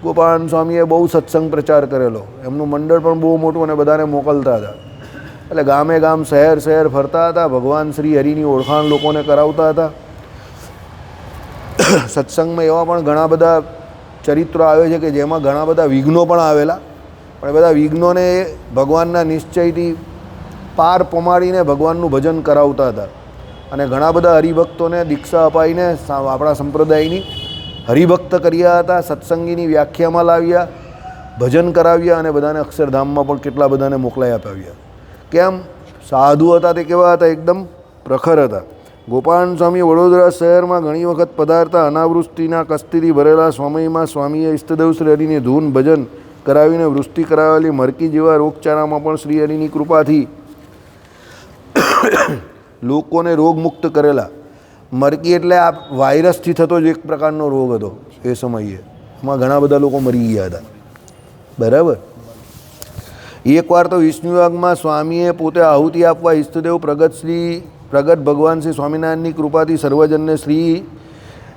ગોપાળાનંદ સ્વામીએ બહુ સત્સંગ પ્રચાર કરેલો, એમનું મંડળ પણ બહુ મોટું અને બધાને મોકલતા હતા. એટલે ગામે ગામ શહેર ફરતા હતા, ભગવાન શ્રી હરિની ઓળખાણ લોકોને કરાવતા હતા. સત્સંગમાં એવા પણ ઘણા બધા ચરિત્રો આવે છે કે જેમાં ઘણા બધા વિઘ્નો પણ આવેલા, પણ એ બધા વિઘ્નોને ભગવાનના નિશ્ચયથી પાર પમાડીને ભગવાનનું ભજન કરાવતા હતા. અને ઘણા બધા હરિભક્તોને દીક્ષા અપાઈને આપણા સંપ્રદાયની હરિભક્ત કર્યા હતા, સત્સંગીની વ્યાખ્યામાં લાવ્યા, ભજન કરાવ્યા અને બધાને અક્ષરધામમાં પણ કેટલા બધાને મોકલાઈ અપાવ્યા. કેમ? સાધુ હતા તે કેવા હતા? એકદમ પ્રખર હતા. ગોપાળાનંદ સ્વામી વડોદરા શહેરમાં ઘણી વખત પધારતા. અનાવૃષ્ટિના કસ્તીથી ભરેલા સમયમાં સ્વામીએ ઈષ્ટદેવ શ્રી હરિની ધૂન ભજન કરાવીને વૃષ્ટિ કરાવેલી મરકી જેવા રોગચાળામાં પણ શ્રી હરિની કૃપાથી લોકોને રોગમુક્ત કરેલા. મરકી એટલે આ વાયરસથી થતો જ એક પ્રકારનો રોગ હતો એ સમયે, એમાં ઘણા બધા લોકો મરી ગયા હતા. બરાબર. એકવાર તો વિષ્ણુયાગમાં સ્વામીએ પોતે આહુતિ આપવા ઈષ્ટદેવ પ્રગટ ભગવાન શ્રી સ્વામિનારાયણની કૃપાથી સર્વજનને શ્રી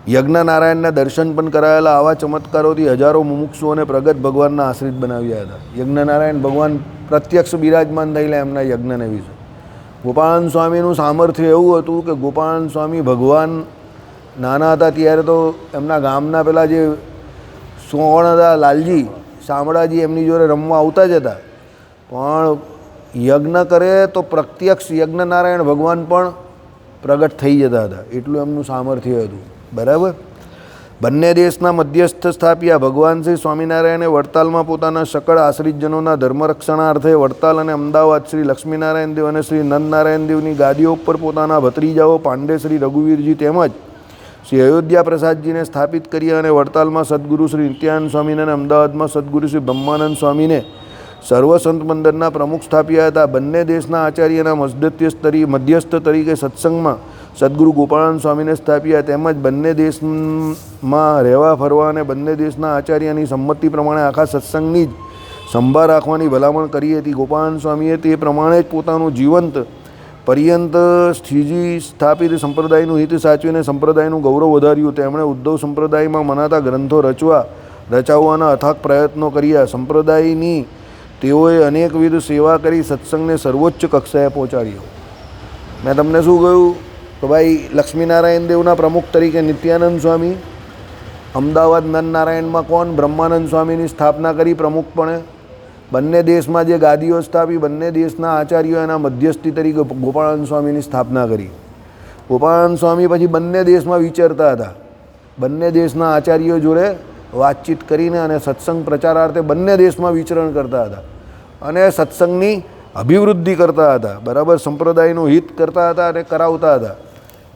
યજ્ઞનારાયણના દર્શન પણ કરાયેલા. આવા ચમત્કારોથી હજારો મુમુક્ષુઓને પ્રગટ ભગવાનના આશ્રિત બનાવ્યા હતા. યજ્ઞનારાયણ ભગવાન પ્રત્યક્ષ બિરાજમાન થયેલા એમના યજ્ઞને વિશે. ગોપાળાનંદ સ્વામીનું સામર્થ્ય એવું હતું કે ગોપાળાનંદ સ્વામી ભગવાન નાના હતા ત્યારે તો એમના ગામના પેલા જે સોણ હતા, લાલજી શામળાજી, એમની જોડે રમવા આવતા જ હતા. પણ યજ્ઞ કરે તો પ્રત્યક્ષ યજ્ઞનારાયણ ભગવાન પણ પ્રગટ થઈ જતા હતા, એટલું એમનું સામર્થ્ય હતું. બરાબર. બંને દેશના મધ્યસ્થ સ્થાપ્યા. ભગવાન શ્રી સ્વામિનારાયણે વડતાલમાં પોતાના સકળ આશ્રિતજનોના ધર્મરક્ષણાર્થે વડતાલ અને અમદાવાદ શ્રી લક્ષ્મીનારાયણ દેવ અને શ્રી નંદનારાયણ દેવની ગાદીઓ ઉપર પોતાના ભત્રીજાઓ પાંડે શ્રી રઘુવીરજી તેમજ શ્રી અયોધ્યા પ્રસાદજીને સ્થાપિત કર્યા અને વડતાલમાં સદગુરુ શ્રી નિત્યાનંદ સ્વામીને અને અમદાવાદમાં સદગુરુ શ્રી બ્રહ્માનંદ સ્વામીને સર્વસંત મંદિરના પ્રમુખ સ્થાપ્યા હતા. બંને દેશના આચાર્યના મધ્યસ્થ તરીકે સત્સંગમાં સદગુરુ ગોપાળાનંદ સ્વામીને સ્થાપ્યા. તેમજ બંને દેશમાં રહેવા ફરવા અને બંને દેશના આચાર્યની સંમતિ પ્રમાણે આખા સત્સંગની જ સંભાળ રાખવાની ભલામણ કરી હતી. ગોપાળાનંદ સ્વામીએ તે પ્રમાણે જ પોતાનું જીવંત પર્યંત સ્થિજી સ્થાપિત સંપ્રદાયનું હિત સાચવીને સંપ્રદાયનું ગૌરવ વધાર્યું. તેમણે ઉદ્ધવ સંપ્રદાયમાં મનાતા ગ્રંથો રચાવવાના અથાગ પ્રયત્નો કર્યા. સંપ્રદાયની તેઓએ અનેકવિધ સેવા કરી સત્સંગને સર્વોચ્ચ કક્ષાએ પહોંચાડ્યો. મેં તમને શું કહ્યું તો ભાઈ, લક્ષ્મીનારાયણ દેવના પ્રમુખ તરીકે નિત્યાનંદ સ્વામી, અમદાવાદ નંદનારાયણમાં કોણ? બ્રહ્માનંદ સ્વામીની સ્થાપના કરી પ્રમુખપણે. બંને દેશમાં જે ગાદીઓ સ્થાપી, બંને દેશના આચાર્યો એના મધ્યસ્થી તરીકે ગોપાળાનંદ સ્વામીની સ્થાપના કરી. ગોપાળાનંદ સ્વામી પછી બંને દેશમાં વિચરતા હતા, બંને દેશના આચાર્યો જોડે વાતચીત કરીને અને સત્સંગ પ્રચારાર્થે બંને દેશમાં વિચરણ કરતા હતા અને સત્સંગની અભિવૃદ્ધિ કરતા હતા. બરાબર. સંપ્રદાયનું હિત કરતા હતા અને કરાવતા હતા.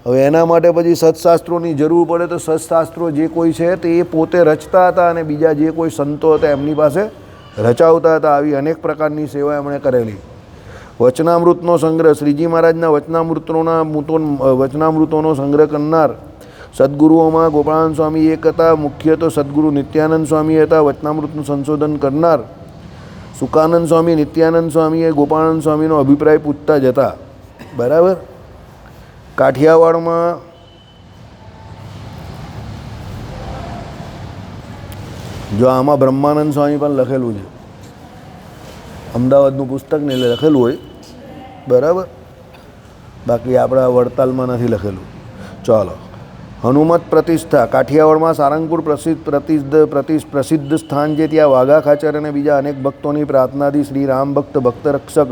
હવે એના માટે પછી સત્શાસ્ત્રોની જરૂર પડે તો સત્શાસ્ત્રો જે કોઈ છે તે એ પોતે રચતા હતા અને બીજા જે કોઈ સંતો હતા એમની પાસે રચાવતા હતા. આવી અનેક પ્રકારની સેવા એમણે કરેલી. વચનામૃતનો સંગ્રહ. શ્રીજી મહારાજના વચનામૃતોનો સંગ્રહ કરનાર સદગુરુઓમાં ગોપાળાનંદ સ્વામી એક હતા. મુખ્ય તો સદગુરુ નિત્યાનંદ સ્વામી હતા. વચનામૃતનું સંશોધન કરનાર સુકાનંદ સ્વામી, નિત્યાનંદ સ્વામીએ ગોપાળાનંદ સ્વામીનો અભિપ્રાય પૂછતા જ હતા. બરાબર. કાઠિયાવાડમાં જો આમાં બ્રહ્માનંદ સ્વામી પણ લખેલું છે, અમદાવાદનું પુસ્તક ને એટલે લખેલું હોય. બરાબર. બાકી આપણા વડતાલમાં નથી લખેલું. ચાલો. હનુમત પ્રતિષ્ઠા. કાઠિયાવાડમાં સારંગપુર પ્રસિદ્ધ સ્થાન છે. ત્યાં વાઘા ખાચર અને બીજા અનેક ભક્તોની પ્રાર્થનાથી શ્રી રામ ભક્ત રક્ષક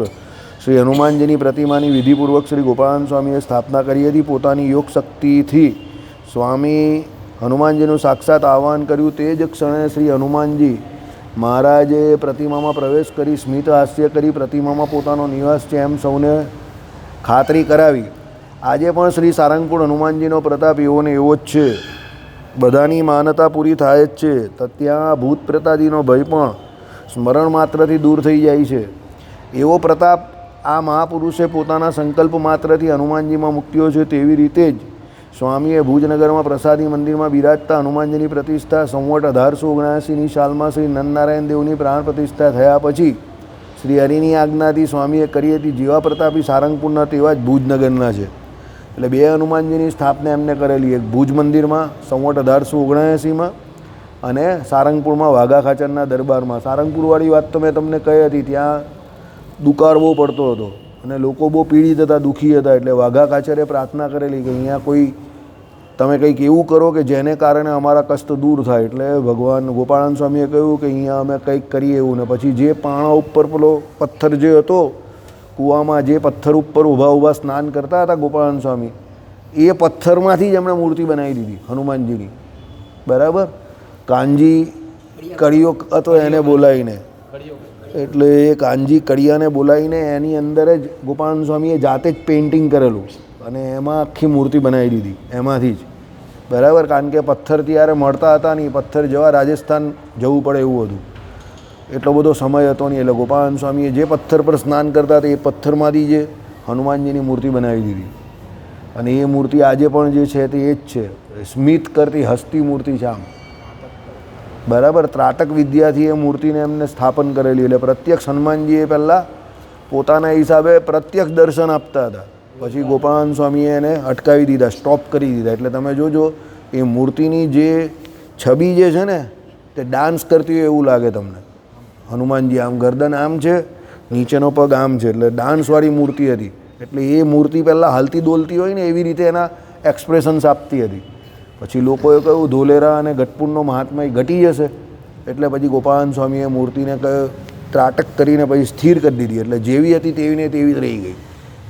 શ્રી હનુમાનજીની પ્રતિમાની વિધિપૂર્વક શ્રી ગોપાળાનંદ સ્વામીએ સ્થાપના કરી હતી. પોતાની યોગ શક્તિથી સ્વામી હનુમાનજીનું સાક્ષાત આહ્વાન કર્યું. તે જ ક્ષણે શ્રી હનુમાનજી મહારાજે પ્રતિમામાં પ્રવેશ કરી સ્મિત હાસ્ય કરી પ્રતિમામાં પોતાનો નિવાસ છે એમ સૌને ખાતરી કરાવી. આજે પણ શ્રી સારંગપુર હનુમાનજીનો પ્રતાપ એવો ને એવો જ છે. બધાની માનતા પૂરી થાય જ છે. તો ત્યાં ભૂત પ્રેતાદિનો ભય પણ સ્મરણ માત્રથી દૂર થઈ જાય છે. એવો પ્રતાપ આ મહાપુરુષે પોતાના સંકલ્પ માત્રથી હનુમાનજીમાં મૂક્યો છે. તેવી રીતે જ સ્વામીએ ભુજનગરમાં પ્રસાદી મંદિરમાં બિરાજતા હનુમાનજીની પ્રતિષ્ઠા સંવત 1879ની સાલમાં શ્રી નંદનારાયણ દેવની પ્રાણ પ્રતિષ્ઠા થયા પછી શ્રી હરિની આજ્ઞાથી સ્વામીએ કરી હતી. જેવા પ્રતાપી સારંગપુરના તેવા જ ભુજનગરના છે. એટલે બે હનુમાનજીની સ્થાપના એમને કરેલી, એક ભુજ મંદિરમાં સંવત 1879માં અને સારંગપુરમાં વાઘા ખાચરના દરબારમાં. સારંગપુરવાળી વાત તો મેં તમને કહી હતી, ત્યાં દુકાળ બહુ પડતો હતો અને લોકો બહુ પીડિત હતા, દુઃખી હતા. એટલે વાઘા ખાચરે પ્રાર્થના કરેલી કે અહીંયા કોઈ તમે કંઈક એવું કરો કે જેને કારણે અમારા કષ્ટ દૂર થાય. એટલે ભગવાન ગોપાળાન સ્વામીએ કહ્યું કે અહીંયા અમે કંઈક કરીએ એવું. ને પછી જે પાણા ઉપર પેલો પથ્થર જે હતો કૂવામાં, જે પથ્થર ઉપર ઊભા સ્નાન કરતા હતા ગોપાળાન સ્વામી, એ પથ્થરમાંથી જ એમણે મૂર્તિ બનાવી દીધી હનુમાનજીની. બરાબર. કાંજી કડીઓ હતો એને બોલાવીને, એટલે એ કાંજી કડિયાને બોલાવીને એની અંદર જ ગોપાળાન સ્વામીએ જાતે જ પેઇન્ટિંગ કરેલું અને એમાં આખી મૂર્તિ બનાવી દીધી એમાંથી જ. બરાબર. કારણ કે પથ્થર ત્યારે મળતા હતા નહીં, પથ્થર જવા રાજસ્થાન જવું પડે એવું હતું, એટલો બધો સમય હતો નહીં. એટલે ગોપાળાન સ્વામીએ જે પથ્થર પર સ્નાન કરતા હતા એ પથ્થરમાંથી જે હનુમાનજીની મૂર્તિ બનાવી દીધી. અને એ મૂર્તિ આજે પણ જે છે તે એ જ છે, સ્મિત કરતી હસતી મૂર્તિ છે આમ. બરાબર. ત્રાટક વિદ્યાથી એ મૂર્તિને એમને સ્થાપન કરેલી. એટલે પ્રત્યક્ષ હનુમાનજીએ પહેલાં પોતાના હિસાબે પ્રત્યક્ષ દર્શન આપતા હતા, પછી ગોપાળાન સ્વામીએ એને અટકાવી દીધા, સ્ટોપ કરી દીધા. એટલે તમે જોજો એ મૂર્તિની જે છબી જે છે ને તે ડાન્સ કરતી હોય એવું લાગે તમને. હનુમાનજી આમ ગરદન આમ છે, નીચેનો પગ આમ છે, એટલે ડાન્સવાળી મૂર્તિ હતી. એટલે એ મૂર્તિ પહેલાં હાલતી દોલતી હોય ને એવી રીતે એના એક્સપ્રેશન્સ આપતી હતી. પછી લોકોએ કહ્યું ધોલેરા અને ગઢપુરનો મહાત્મા ઘટી જશે, એટલે પછી ગોપાળાન સ્વામીએ મૂર્તિને ત્રાટક કરીને પછી સ્થિર કરી દીધી. એટલે જેવી હતી તેવી ને તેવી જ રહી ગઈ.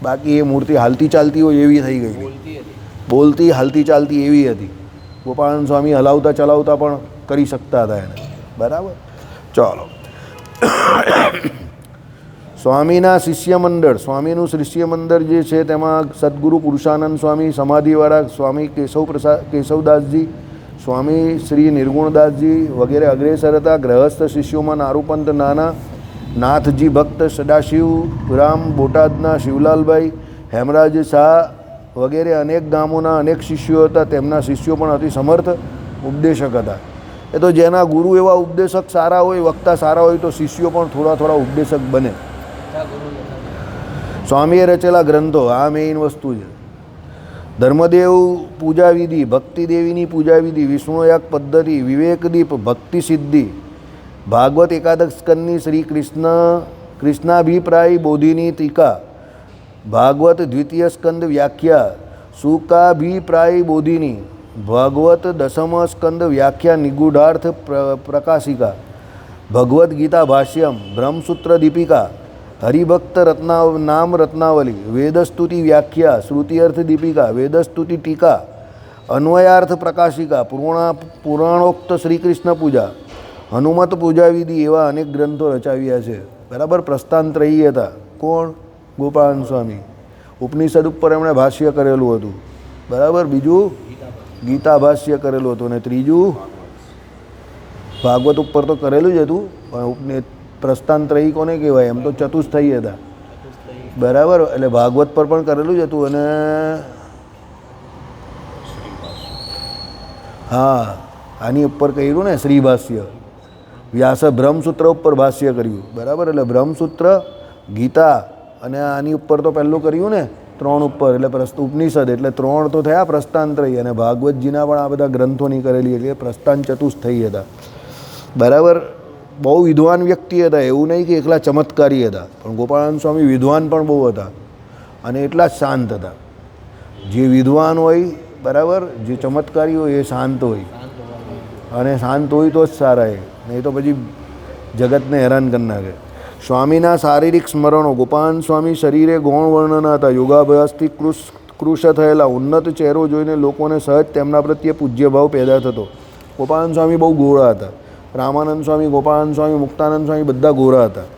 બાકી એ મૂર્તિ હાલતી ચાલતી હોય એવી થઈ ગઈ, બોલતી હાલતી ચાલતી એવી હતી. ગોપાળાન સ્વામી હલાવતા ચલાવતા પણ કરી શકતા હતા એને. બરાબર. ચાલો. સ્વામીના શિષ્ય મંડળ, સ્વામીનું શિષ્ય મંડળ જે છે તેમાં સદગુરુ પુરુષાનંદ સ્વામી, સમાધિવાળા સ્વામી કેશવદાસજી, સ્વામી શ્રી નિર્ગુણદાસજી વગેરે અગ્રેસર હતા. ગ્રહસ્થ શિષ્યોમાં નારૂપંત નાના, નાથજી ભક્ત, સદાશિવ રામ બોટાદના, શિવલાલભાઈ, હેમરાજ શાહ વગેરે અનેક ગામોના અનેક શિષ્યો હતા. તેમના શિષ્યો પણ અતિ સમર્થ ઉપદેશક હતા. એ તો જેના ગુરુ એવા ઉપદેશક સારા હોય, વક્તા સારા હોય, તો શિષ્યો પણ થોડા થોડા ઉપદેશક બને. સ્વામીએ રચેલા ગ્રંથો, આ મેઇન વસ્તુ છે. ધર્મદેવ પૂજાવિધિ, ભક્તિદેવીની પૂજાવિધિ, વિષ્ણુયાગ પદ્ધતિ, વિવેકદીપ, ભક્તિ સિદ્ધિ, ભાગવત એકાદશ સ્કંદની શ્રી કૃષ્ણાભિપ્રાય બોધિની ટીકા, ભાગવત દ્વિતીય સ્કંદ વ્યાખ્યા, સુકાભિપ્રાય બોધિની, ભાગવત દશમ સ્કંદ વ્યાખ્યા નિગૂઢાર્થ પ્રકાશિકા, ભગવદ્ ગીતા ભાષ્યમ, બ્રહ્મસૂત્ર દીપિકા, હરિભક્ત નામ રત્નાવલી, વેદસ્તુતિ વ્યાખ્યા, શ્રુતિઅર્થ દીપિકા, વેદસ્તુતિ ટીકા, અન્વયાર્થ પ્રકાશિકા, પુરાણોક્ત શ્રીકૃષ્ણ પૂજા, હનુમત પૂજાવિધિ, એવા અનેક ગ્રંથો રચાવ્યા છે. બરાબર. પ્રસ્થાનત્રયી હતા. કોણ? ગોપાળાન સ્વામી. ઉપનિષદ ઉપર એમણે ભાષ્ય કરેલું હતું. બરાબર. બીજું ગીતા ભાષ્ય કરેલું હતું. અને ત્રીજું ભાગવત ઉપર તો કરેલું જ હતું, પણ પ્રસ્થાનત્રયી કોને કહેવાય? એમ તો ચતુસ્થયી હતા. બરાબર. એટલે ભાગવત પર પણ કરેલું જ હતું. અને હા, આની ઉપર કર્યું ને શ્રીભાષ્ય, વ્યાસ બ્રહ્મસૂત્ર ઉપર ભાષ્ય કર્યું. બરાબર. એટલે બ્રહ્મસૂત્ર, ગીતા અને આની ઉપર તો પહેલું કર્યું ને 3 ઉપર, એટલે ઉપનિષદ, એટલે 3 તો થયા પ્રસ્થાનત્રયી. અને ભાગવતજીના પણ આ બધા ગ્રંથોની કરેલી, એટલે પ્રસ્થાન ચતુસ્થયી હતા. બરાબર. બહુ વિદ્વાન વ્યક્તિ હતા. એવું નહીં કે એકલા ચમત્કારી હતા, પણ ગોપાળાન સ્વામી વિદ્વાન પણ બહુ હતા અને એટલા જ શાંત હતા. જે વિદ્વાન હોય, બરાબર, જે ચમત્કારી હોય એ શાંત હોય, અને શાંત હોય તો જ સારા એ, નહીં તો પછી જગતને હેરાન કરી નાખે. સ્વામીના શારીરિક સ્મરણો. ગોપાળાન સ્વામી શરીરે ગૌણ વર્ણના હતા. યોગાભ્યાસથી કૃશ થયેલા. ઉન્નત ચહેરો જોઈને લોકોને સહજ તેમના પ્રત્યે પૂજ્યભાવ પેદા થતો. ગોપાળાન સ્વામી બહુ ગોળા હતા. રામાનંદ સ્વામી, ગોપાળાનંદ સ્વામી, મુક્તાનંદ સ્વામી બધા ગોરા હતા.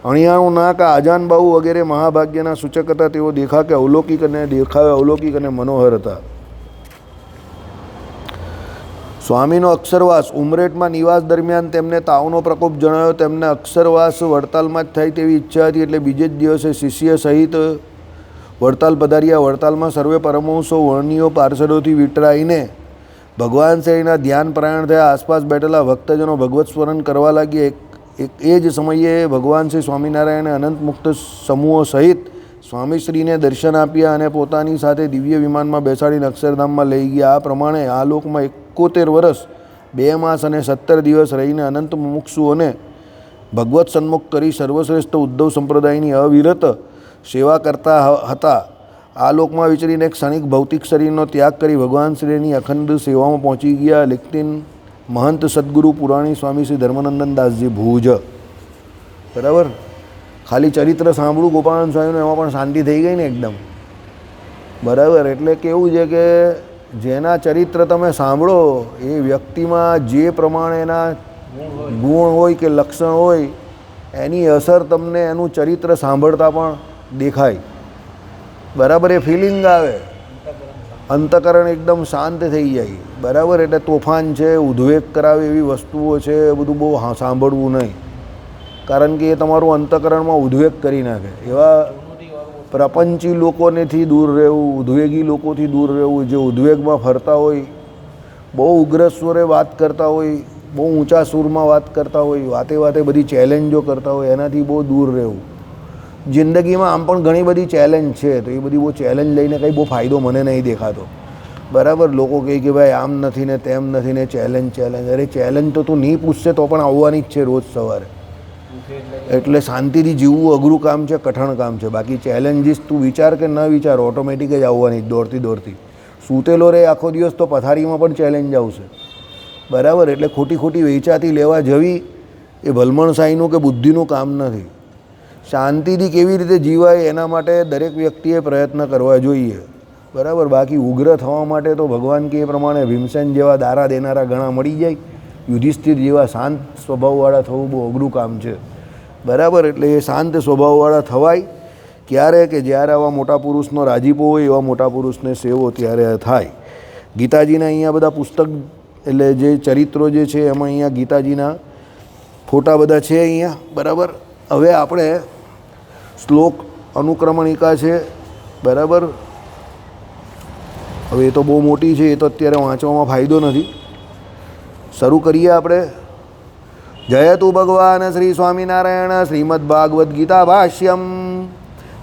અણિયાનું નાક, આજાનબાહુ વગેરે મહાભાગ્યના સૂચક હતા. તેઓ દેખાકે અવલૌકિક અને દેખાવે અવલૌકિક અને મનોહર હતા. સ્વામીનો અક્ષરવાસ. ઉમરેઠમાં નિવાસ દરમિયાન તેમને તાવનો પ્રકોપ જણાયો. તેમને અક્ષરવાસ વડતાલમાં જ થાય તેવી ઈચ્છા હતી, એટલે બીજે જ દિવસે શિષ્ય સહિત વડતાલ પધાર્યા. વડતાલમાં સર્વે પરમહંસો વર્ણીઓ પાર્ષદોથી વિટરાઈને ભગવાન શ્રીના ધ્યાન પરાયણ થયા. આસપાસ બેઠેલા ભક્તજનો ભગવત સ્મરણ કરવા લાગ્યા. એ જ સમયે ભગવાન શ્રી સ્વામિનારાયણે અનંત મુક્ત સમૂહો સહિત સ્વામીશ્રીને દર્શન આપ્યા અને પોતાની સાથે દિવ્ય વિમાનમાં બેસાડીને અક્ષરધામમાં લઈ ગયા. આ પ્રમાણે આ લોકમાં 71 વર્ષ 2 માસ અને 17 દિવસ રહીને અનંત મુમુક્ષુઓને ભગવત સન્મુખ કરી સર્વશ્રેષ્ઠ ઉદ્ધવ સંપ્રદાયની અવિરત સેવા કરતા હતા. આ લોકમાં વિચરીને એક ક્ષણિક ભૌતિક શરીરનો ત્યાગ કરી ભગવાન શ્રીની અખંડ સેવામાં પહોંચી ગયા. લેખિન મહંત સદગુરુ પુરાણી સ્વામી શ્રી ધર્મનંદન દાસજી ભુજ. બરાબર. ખાલી ચરિત્ર સાંભળું ગોપાળાનંદ સ્વામીનું, એમાં પણ શાંતિ થઈ ગઈ ને એકદમ. બરાબર. એટલે કેવું છે કે જેના ચરિત્ર તમે સાંભળો એ વ્યક્તિમાં જે પ્રમાણેના ગુણ હોય કે લક્ષણ હોય એની અસર તમને એનું ચરિત્ર સાંભળતા પણ દેખાય. બરાબર. એ ફિલિંગ આવે, અંતકરણ એકદમ શાંત થઈ જાય. બરાબર. એટલે તોફાન છે, ઉદ્વેગ કરાવે એવી વસ્તુઓ છે, એ બધું બહુ સાંભળવું નહીં, કારણ કે એ તમારું અંતકરણમાં ઉદ્વેગ કરી નાખે. એવા પ્રપંચી લોકોનેથી દૂર રહેવું, ઉદ્વેગી લોકોથી દૂર રહેવું. જે ઉદ્વેગમાં ફરતા હોય, બહુ ઉગ્ર સ્વરે વાત કરતા હોય, બહુ ઊંચા સૂરમાં વાત કરતા હોય, વાતે વાતે બધી ચેલેન્જો કરતા હોય, એનાથી બહુ દૂર રહેવું. જિંદગીમાં આમ પણ ઘણી બધી ચેલેન્જ છે, તો એ બધી બહુ ચેલેન્જ લઈને કંઈ બહુ ફાયદો મને નહીં દેખાતો. બરાબર. લોકો કહે કે ભાઈ આમ નથી ને તેમ નથી ને ચેલેન્જ. અરે ચેલેન્જ તો તું નહીં પૂછશે તો પણ આવવાની જ છે રોજ સવારે. એટલે શાંતિથી જીવવું અઘરું કામ છે, કઠણ કામ છે. બાકી ચેલેન્જીસ તું વિચાર કે ન વિચાર, ઓટોમેટિક જ આવવાની દોડતી દોડતી. સૂતેલો રહે આખો દિવસ તો પથારીમાં પણ ચેલેન્જ આવશે. બરાબર. એટલે ખોટી ખોટી વેચાતી લેવા જવી એ ભલમણસાઈનું કે બુદ્ધિનું કામ નથી. શાંતિથી કેવી રીતે જીવાય એના માટે દરેક વ્યક્તિએ પ્રયત્ન કરવા જોઈએ. બરાબર. બાકી ઉગ્ર થવા માટે તો ભગવાન કે એ પ્રમાણે ભીમસેન જેવા દારા દેનારા ઘણા મળી જાય. યુધિષ્ઠિર જેવા શાંત સ્વભાવવાળા થવું બહુ અઘરું કામ છે. બરાબર. એટલે એ શાંત સ્વભાવવાળા થવાય ક્યારે કે જ્યારે આવા મોટા પુરુષનો રાજીપો હોય, એવા મોટા પુરુષને સેવો ત્યારે થાય. ગીતાજીના અહીંયા બધા પુસ્તક એટલે જે ચરિત્રો જે છે એમાં અહીંયા ગીતાજીના ફોટા બધા છે અહીંયા. બરાબર. હવે આપણે શ્લોક અનુક્રમણિકા છે. બરાબર. હવે એ તો બહુ મોટી છે, એ તો અત્યારે વાંચવામાં ફાયદો નથી. શરૂ કરીએ આપણે. જયતુ ભગવાન શ્રી સ્વામિનારાયણ. શ્રીમદ ભાગવદ્ ગીતા ભાષ્યમ.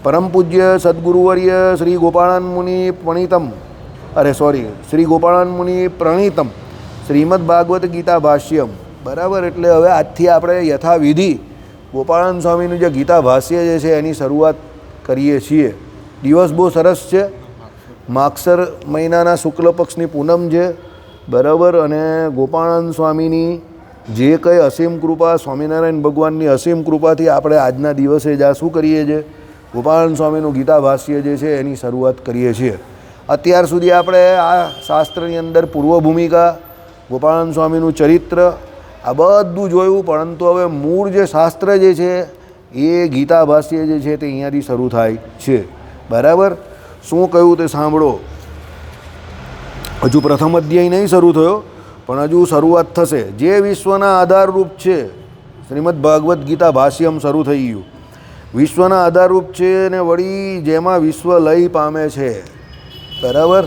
પરમ પૂજ્ય સદગુરુવર્ય શ્રી ગોપાળાનંદ મુનિ પ્રણીતમ શ્રી ગોપાળાનંદ મુનિ પ્રણીતમ શ્રીમદ ભાગવત ગીતા ભાષ્યમ. બરાબર. એટલે હવે આજથી આપણે યથાવિધિ ગોપાળાનંદ સ્વામીનું જે ગીતા ભાષ્ય જે છે એની શરૂઆત કરીએ છીએ. દિવસ બહુ સરસ છે. માગસર મહિનાના શુક્લ પક્ષની પૂનમ છે. બરાબર. અને ગોપાળાનંદ સ્વામીની જે કંઈ અસીમ કૃપા, સ્વામિનારાયણ ભગવાનની અસીમ કૃપાથી આપણે આજના દિવસે જ આ શું કરીએ છીએ, ગોપાળાનંદ સ્વામીનું ગીતા ભાષ્ય જે છે એની શરૂઆત કરીએ છીએ. અત્યાર સુધી આપણે આ શાસ્ત્રની અંદર પૂર્વ ભૂમિકા, ગોપાળાનંદ સ્વામીનું ચરિત્ર આ બધું જોયું, પરંતુ હવે મૂળ જે શાસ્ત્ર જે છે એ ગીતા ભાષ્ય જે છે તે અહીંયાથી શરૂ થાય છે. બરાબર. શું કહ્યું તે સાંભળો. હજુ પ્રથમ અધ્યાય નહીં શરૂ થયો, પણ હજુ શરૂઆત થશે. જે વિશ્વના આધારરૂપ છે, શ્રીમદ ભાગવદ્ ગીતા ભાષ્યમ શરૂ થઈ ગયું. વિશ્વના આધારરૂપ છે ને વળી જેમાં વિશ્વ લય પામે છે. બરાબર.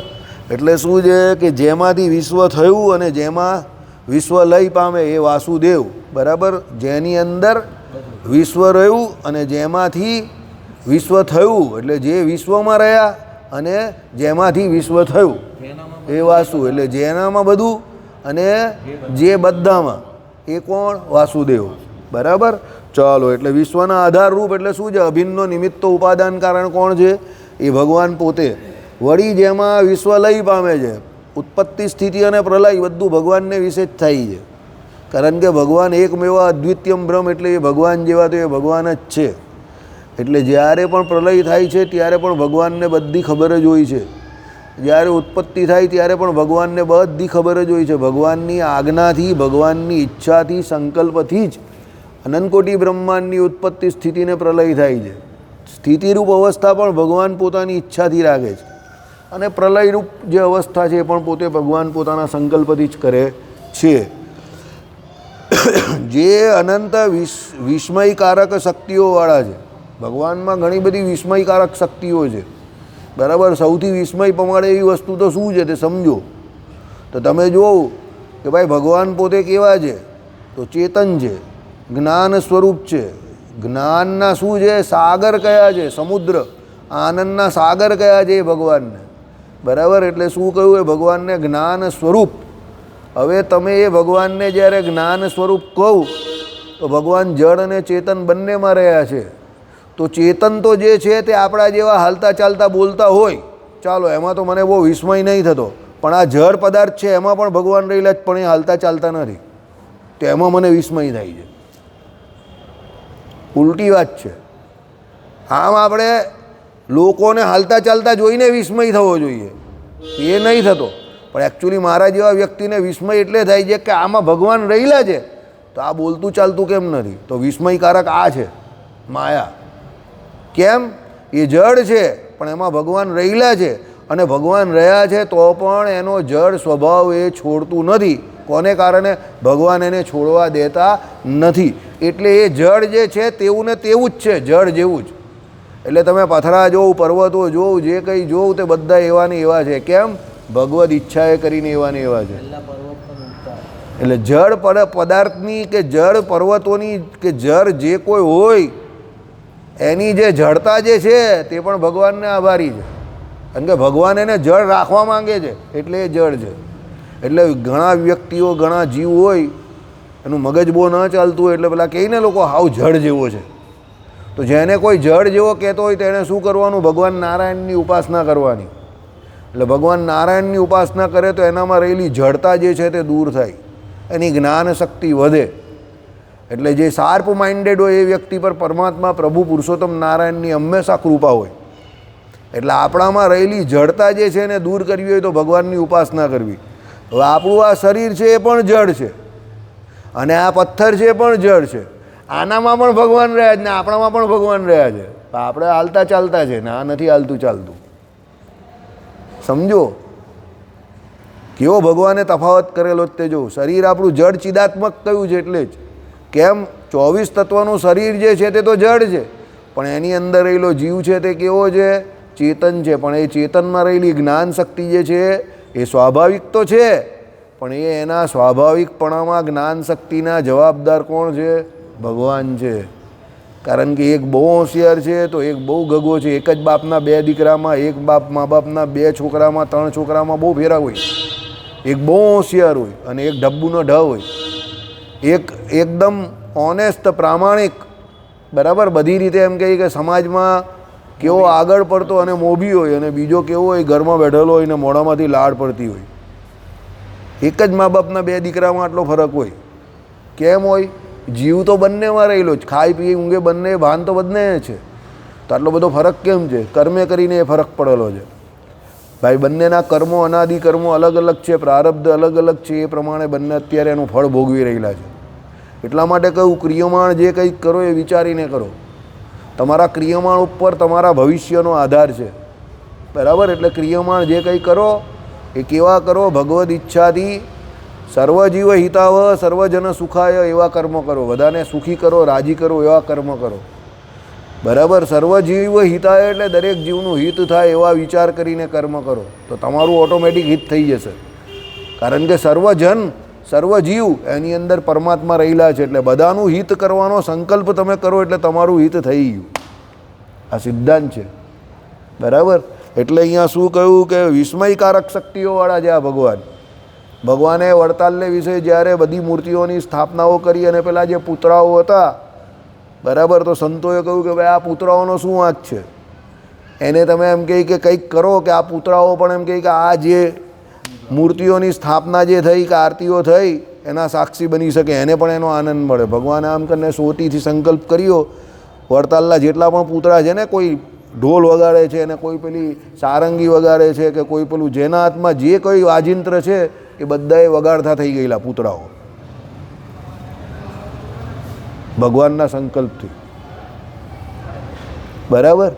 એટલે શું છે કે જેમાંથી વિશ્વ થયું અને જેમાં વિશ્વ લય પામે એ વાસુદેવ. બરાબર. જેની અંદર વિશ્વ રહ્યું અને જેમાંથી વિશ્વ થયું, એટલે જે વિશ્વમાં રહ્યા અને જેમાંથી વિશ્વ થયું એ વાસુ. એટલે જેનામાં બધું અને જે બધામાં એ કોણ? વાસુદેવ. બરાબર. ચાલો. એટલે વિશ્વના આધારરૂપ એટલે શું છે? અભિન્નનો નિમિત્ત ઉપાદાન કારણ કોણ છે? એ ભગવાન પોતે. વળી જેમાં વિશ્વ લય પામે છે, ઉત્પત્તિ સ્થિતિ અને પ્રલય બધું ભગવાનને વિશે જ થાય છે. કારણ કે ભગવાન એકમેવા અદ્વિતીયમ બ્રહ્મ, એટલે એ ભગવાન જેવા તો એ ભગવાન જ છે. એટલે જ્યારે પણ પ્રલય થાય છે ત્યારે પણ ભગવાનને બધી ખબર જ હોય છે. જ્યારે ઉત્પત્તિ થાય ત્યારે પણ ભગવાનને બધી ખબર જ હોય છે. ભગવાનની આજ્ઞાથી, ભગવાનની ઈચ્છાથી, સંકલ્પથી જ અનંતકોટી બ્રહ્માંડની ઉત્પત્તિ, સ્થિતિને પ્રલય થાય છે. સ્થિતિરૂપ અવસ્થા પણ ભગવાન પોતાની ઈચ્છાથી રાખે છે અને પ્રલયરૂપ જે અવસ્થા છે એ પણ પોતે ભગવાન પોતાના સંકલ્પથી જ કરે છે. જે અનંત વિસ્મયકારક શક્તિઓવાળા છે, ભગવાનમાં ઘણી બધી વિસ્મયકારક શક્તિઓ છે, બરાબર. સૌથી વિસ્મય પમાડે એવી વસ્તુ તો શું છે તે સમજો. તો તમે જોવો કે ભાઈ ભગવાન પોતે કેવા છે, તો ચેતન છે, જ્ઞાન સ્વરૂપ છે. જ્ઞાનના શું છે, સાગર કયા છે, સમુદ્ર, આનંદના સાગર કયા છે એ ભગવાનને, બરાબર. એટલે શું કહ્યું, એ ભગવાનને જ્ઞાન સ્વરૂપ. હવે તમે એ ભગવાનને જ્યારે જ્ઞાન સ્વરૂપ કહું તો ભગવાન જળ અને ચેતન બંનેમાં રહ્યા છે. તો ચેતન તો જે છે તે આપણા જેવા હાલતા ચાલતા બોલતા હોય, ચાલો એમાં તો મને બહુ વિસ્મય નહીં થતો. પણ આ જળ પદાર્થ છે એમાં પણ ભગવાન રહેલા જ, પણ એ હાલતા ચાલતા નથી, તો એમાં મને વિસ્મય થાય છે. ઉલટી વાત છે. આમ આપણે લોકોને હાલતા ચાલતા જોઈને વિસ્મય થવો જોઈએ, એ નહીં થતો. પણ એકચ્યુઅલી મારા જેવા વ્યક્તિને વિસ્મય એટલે થાય છે કે આમાં ભગવાન રહેલા છે, તો આ બોલતું ચાલતું કેમ નથી? તો વિસ્મયકારક આ છે માયા. કેમ? એ જળ છે પણ એમાં ભગવાન રહેલા છે, અને ભગવાન રહ્યા છે તો પણ એનો જળ સ્વભાવ એ છોડતું નથી. કોને કારણે? ભગવાન એને છોડવા દેતા નથી. એટલે એ જળ જે છે તેવું ને તેવું જ છે, જળ જેવું જ. એટલે તમે પથરા જોવ, પર્વતો જોવ, જે કંઈ જોવ તે બધા એવા ને એવા છે. કેમ? ભગવદ ઈચ્છાએ કરીને એવા ને એવા છે. એટલે જળ પદાર્થની કે જળ પર્વતોની કે જળ જે કોઈ હોય એની જે જળતા જે છે તે પણ ભગવાનને આભારી છે. કારણ કે ભગવાન એને જળ રાખવા માંગે છે એટલે એ જળ છે. એટલે ઘણા વ્યક્તિઓ, ઘણા જીવ હોય, એનું મગજ બહુ ન ચાલતું હોય એટલે પેલા કહીને લોકો હાવ જળ જેવો છે. તો જેને કોઈ જળ જેવો કહેતો હોય તેને શું કરવાનું? ભગવાન નારાયણની ઉપાસના કરવાની. એટલે ભગવાન નારાયણની ઉપાસના કરે તો એનામાં રહેલી જડતા જે છે તે દૂર થાય, એની જ્ઞાન શક્તિ વધે. એટલે જે શાર્પ માઇન્ડેડ હોય એ વ્યક્તિ પર પરમાત્મા પ્રભુ પુરુષોત્તમ નારાયણની હંમેશા કૃપા હોય. એટલે આપણામાં રહેલી જડતા જે છે એને દૂર કરવી હોય તો ભગવાનની ઉપાસના કરવી. હવે આપણું આ શરીર છે એ પણ જળ છે, અને આ પથ્થર છે એ પણ જળ છે. આનામાં પણ ભગવાન રહ્યા છે ને આપણામાં પણ ભગવાન રહ્યા છે. આપણે હાલતા ચાલતા છે ને આ નથી હાલતું ચાલતું. સમજો કેવો ભગવાને તફાવત કરેલો તે જો. શરીર આપણું જળ ચિદાત્મક કહ્યું છે એટલે જ. કેમ? 24 તત્વનું શરીર જે છે તે તો જળ છે, પણ એની અંદર રહેલો જીવ છે તે કેવો છે? ચેતન છે. પણ એ ચેતનમાં રહેલી જ્ઞાન શક્તિ જે છે એ સ્વાભાવિક તો છે, પણ એ એના સ્વાભાવિકપણામાં જ્ઞાન શક્તિના જવાબદાર કોણ છે? ભગવાન છે. કારણ કે એક બહુ હોશિયાર છે તો એક બહુ ગગો છે. એક જ બાપના 2 દીકરામાં, એક મા બાપના 2 છોકરામાં, 3 છોકરામાં બહુ ફેરા હોય. એક બહુ હોશિયાર હોય અને એક ડબ્બુનો ઢ હોય. એક એકદમ ઓનેસ્ટ, પ્રામાણિક, બરાબર, બધી રીતે એમ કહે કે સમાજમાં કેવો આગળ પડતો અને મોભી હોય, અને બીજો કેવો હોય ઘરમાં બેઠેલો હોય ને મોઢામાંથી લાળ પડતી હોય. એક જ મા બાપના 2 દીકરામાં આટલો ફરક હોય. કેમ હોય? જીવ તો બંનેમાં રહેલો જ, ખાઈ પી ઊંઘે બંને, ભાન તો બંને છે. તો આટલો બધો ફરક કેમ છે? કર્મે કરીને એ ફરક પડેલો છે. ભાઈ બંનેના કર્મો, અનાદિ કર્મો અલગ અલગ છે, પ્રારબ્ધ અલગ અલગ છે, એ પ્રમાણે બંને અત્યારે એનું ફળ ભોગવી રહેલા છે. એટલા માટે કહું, ક્રિયમાણ જે કંઈક કરો એ વિચારીને કરો. તમારા ક્રિયમાણ ઉપર તમારા ભવિષ્યનો આધાર છે, બરાબર. એટલે ક્રિયમાણ જે કંઈ કરો એ કેવા કરો? ભગવદ ઈચ્છાથી સર્વજીવ હિતાવ સર્વજન સુખાય એવા કર્મ કરો. બધાને સુખી કરો, રાજી કરો એવા કર્મ કરો, બરાબર. સર્વજીવ હિતાય એટલે દરેક જીવનું હિત થાય એવા વિચાર કરીને કર્મ કરો તો તમારું ઓટોમેટિક હિત થઈ જશે. કારણ કે સર્વજન, સર્વજીવ એની અંદર પરમાત્મા રહેલા છે. એટલે બધાનું હિત કરવાનો સંકલ્પ તમે કરો એટલે તમારું હિત થઈ ગયું. આ સિદ્ધાંત છે, બરાબર. એટલે અહીંયા શું કહ્યું કે વિસ્મયકારક શક્તિઓવાળા છે આ ભગવાન. ભગવાને વડતાલને વિશે જ્યારે બધી મૂર્તિઓની સ્થાપનાઓ કરી અને પેલા જે પુતળાઓ હતા, બરાબર, તો સંતોએ કહ્યું કે ભાઈ આ પુતળાઓનો શું વાંક છે? એને તમે એમ કહી કે કંઈક કરો કે આ પુતળાઓ પણ એમ કહી કે આ જે મૂર્તિઓની સ્થાપના જે થઈ કે આરતીઓ થઈ એના સાક્ષી બની શકે, એને પણ એનો આનંદ મળે. ભગવાને આમ કરીને સોટીથી સંકલ્પ કર્યો, વડતાલના જેટલા પણ પૂતળા છે ને, કોઈ ઢોલ વગાડે છે અને કોઈ પેલી સારંગી વગાડે છે કે કોઈ પેલું જેના હાથમાં જે કોઈ વાજિંત્ર છે એ બધાએ વગાડતા થઈ ગયેલા પૂતળાઓ ભગવાનના સંકલ્પથી. બરાબર.